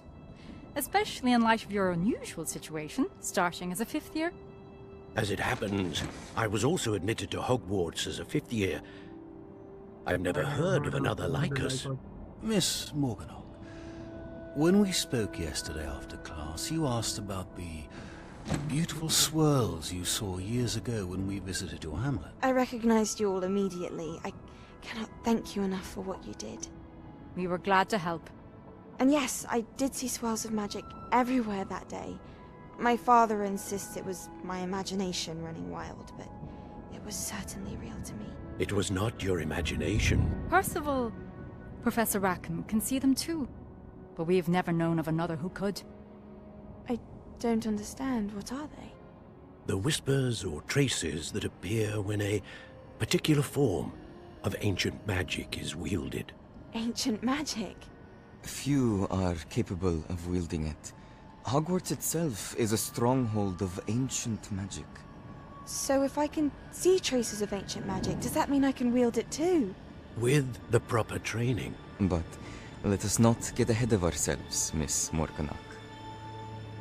Especially in light of your unusual situation, starting as a 5th year. As it happens, I was also admitted to Hogwarts as a 5th year. I've never heard of another like us. Miss Morganach, when we spoke yesterday after class, you asked about the beautiful swirls you saw years ago when we visited your hamlet. I recognized you all immediately. I cannot thank you enough for what you did. We were glad to help. And yes, I did see swirls of magic everywhere that day. My father insists it was my imagination running wild, but it was certainly real to me. It was not your imagination. Percival, Professor Rackham can see them too. But we've never known of another who could. I don't understand. What are they? The whispers or traces that appear when a particular form of ancient magic is wielded. Ancient magic? Few are capable of wielding it. Hogwarts itself is a stronghold of ancient magic. So if I can see traces of ancient magic, does that mean I can wield it too? With the proper training. But let us not get ahead of ourselves, Miss Morganach.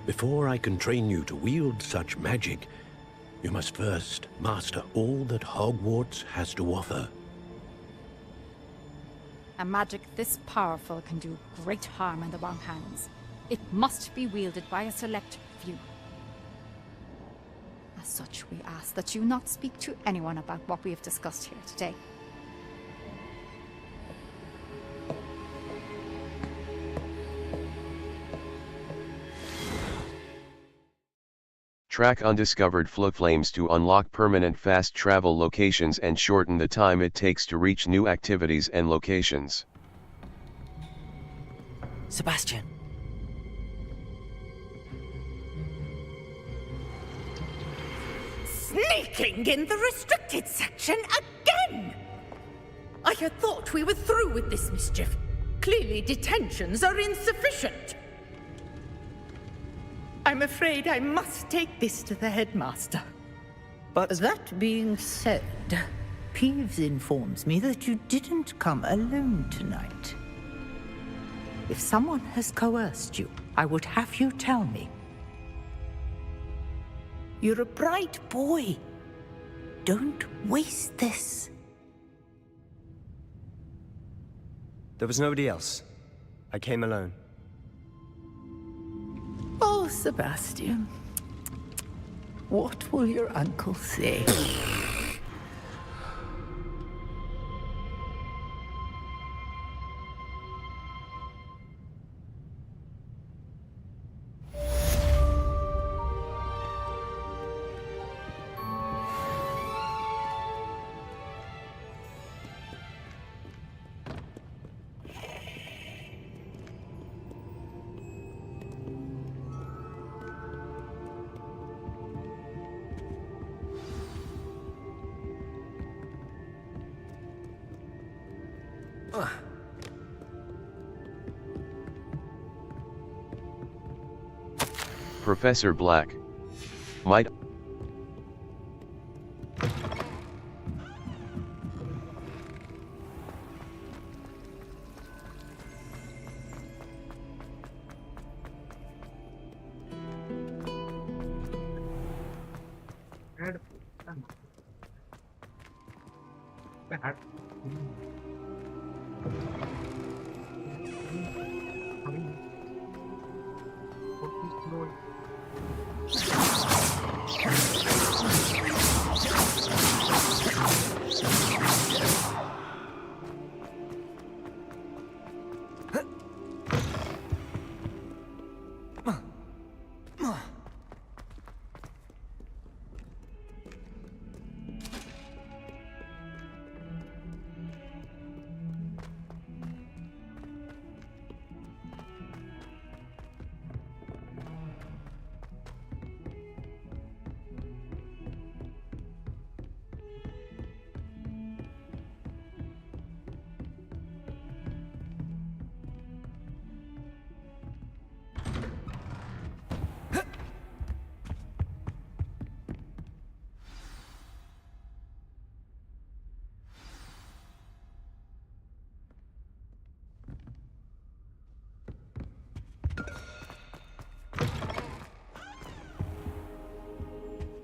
Before I can train you to wield such magic, you must first master all that Hogwarts has to offer. A magic this powerful can do great harm in the wrong hands. It must be wielded by a select few. As such, we ask that you not speak to anyone about what we have discussed here today. Track undiscovered flames to unlock permanent fast travel locations and shorten the time it takes to reach new activities and locations. Sebastian. Sneaking in the restricted section again! I had thought we were through with this mischief. Clearly, detentions are insufficient. I'm afraid I must take this to the headmaster. But that being said, Peeves informs me that you didn't come alone tonight. If someone has coerced you, I would have you tell me. You're a bright boy. Don't waste this. There was nobody else. I came alone. Oh, Sebastian. What will your uncle say? Professor Black. Might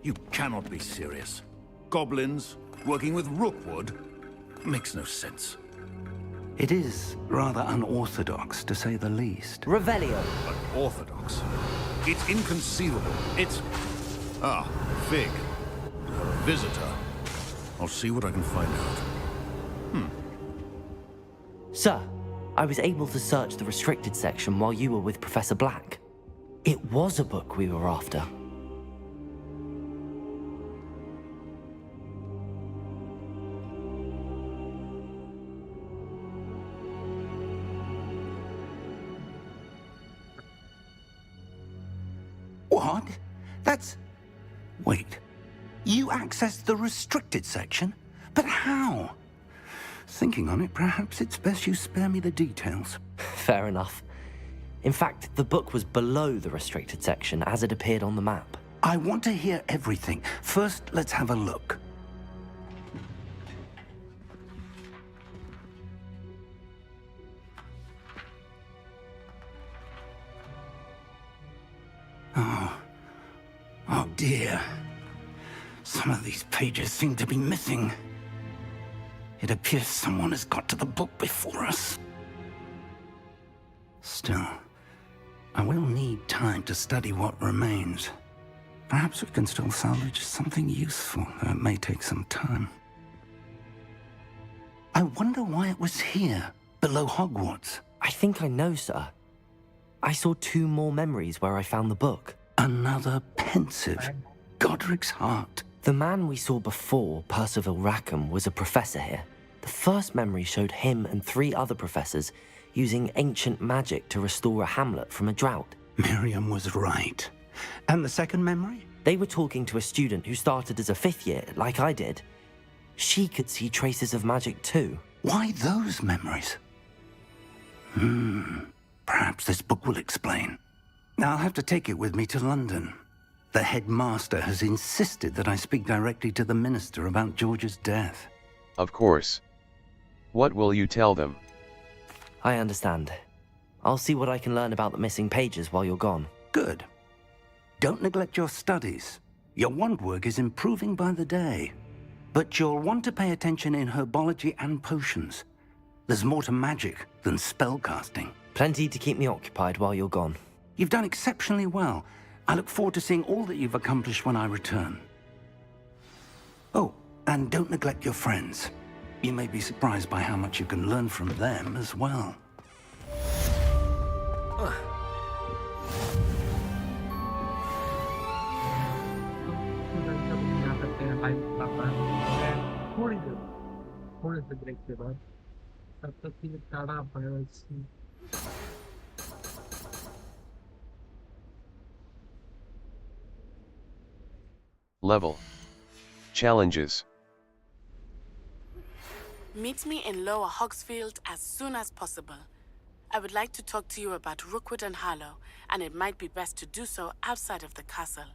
You cannot be serious. Goblins working with Rookwood makes no sense. It is rather unorthodox, to say the least. Revelio. Unorthodox? It's inconceivable. It's... Ah, Fig. You're a visitor. I'll see what I can find out. Sir, I was able to search the restricted section while you were with Professor Black. It was a book we were after. What? That's... Wait. You accessed the restricted section? But how? Thinking on it, perhaps it's best you spare me the details. Fair enough. In fact, the book was below the restricted section as it appeared on the map. I want to hear everything. First, let's have a look. Oh dear. Some of these pages seem to be missing. It appears someone has got to the book before us. Still, I will need time to study what remains. Perhaps we can still salvage something useful, though it may take some time. I wonder why it was here, below Hogwarts. I think I know, sir. I saw 2 more memories where I found the book. Another pensive. Godric's heart. The man we saw before, Percival Rackham, was a professor here. The first memory showed him and 3 other professors using ancient magic to restore a hamlet from a drought. Miriam was right. And the second memory? They were talking to a student who started as a 5th year, like I did. She could see traces of magic too. Why those memories? Perhaps this book will explain. I'll have to take it with me to London. The headmaster has insisted that I speak directly to the minister about George's death. Of course. What will you tell them? I understand. I'll see what I can learn about the missing pages while you're gone. Good. Don't neglect your studies. Your wand work is improving by the day. But you'll want to pay attention in herbology and potions. There's more to magic than spellcasting. Plenty to keep me occupied while you're gone. You've done exceptionally well. I look forward to seeing all that you've accomplished when I return. Oh, and don't neglect your friends. You may be surprised by how much you can learn from them as well. थोड़े से break के बाद तब तक ये काढ़ा biology Level. Challenges. Meet me in Lower Hogsfield as soon as possible. I would like to talk to you about Rookwood and Harlow, and it might be best to do so outside of the castle.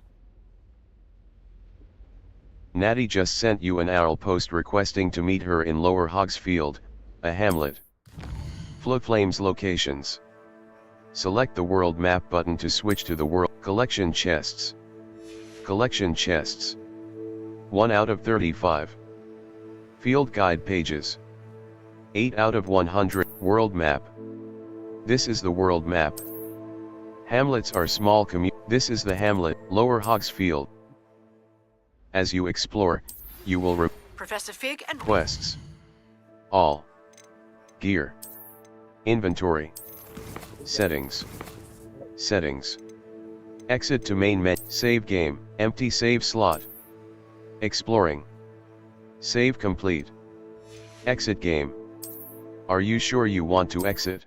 Natty just sent you an owl post requesting to meet her in Lower Hogsfield, a hamlet. Floodflame's locations. Select the world map button to switch to the world. Collection chests. Collection chests. 1 out of 35. Field guide pages. 8 out of 100. World map. This is the world map. Hamlets are small This is the hamlet, Lower Hogsfield. As you explore, you will Professor Fig and quests. All. Gear. Inventory. Settings. Settings. Exit to main menu. Save game, empty save slot. Exploring. Save complete. Exit game. Are you sure you want to exit?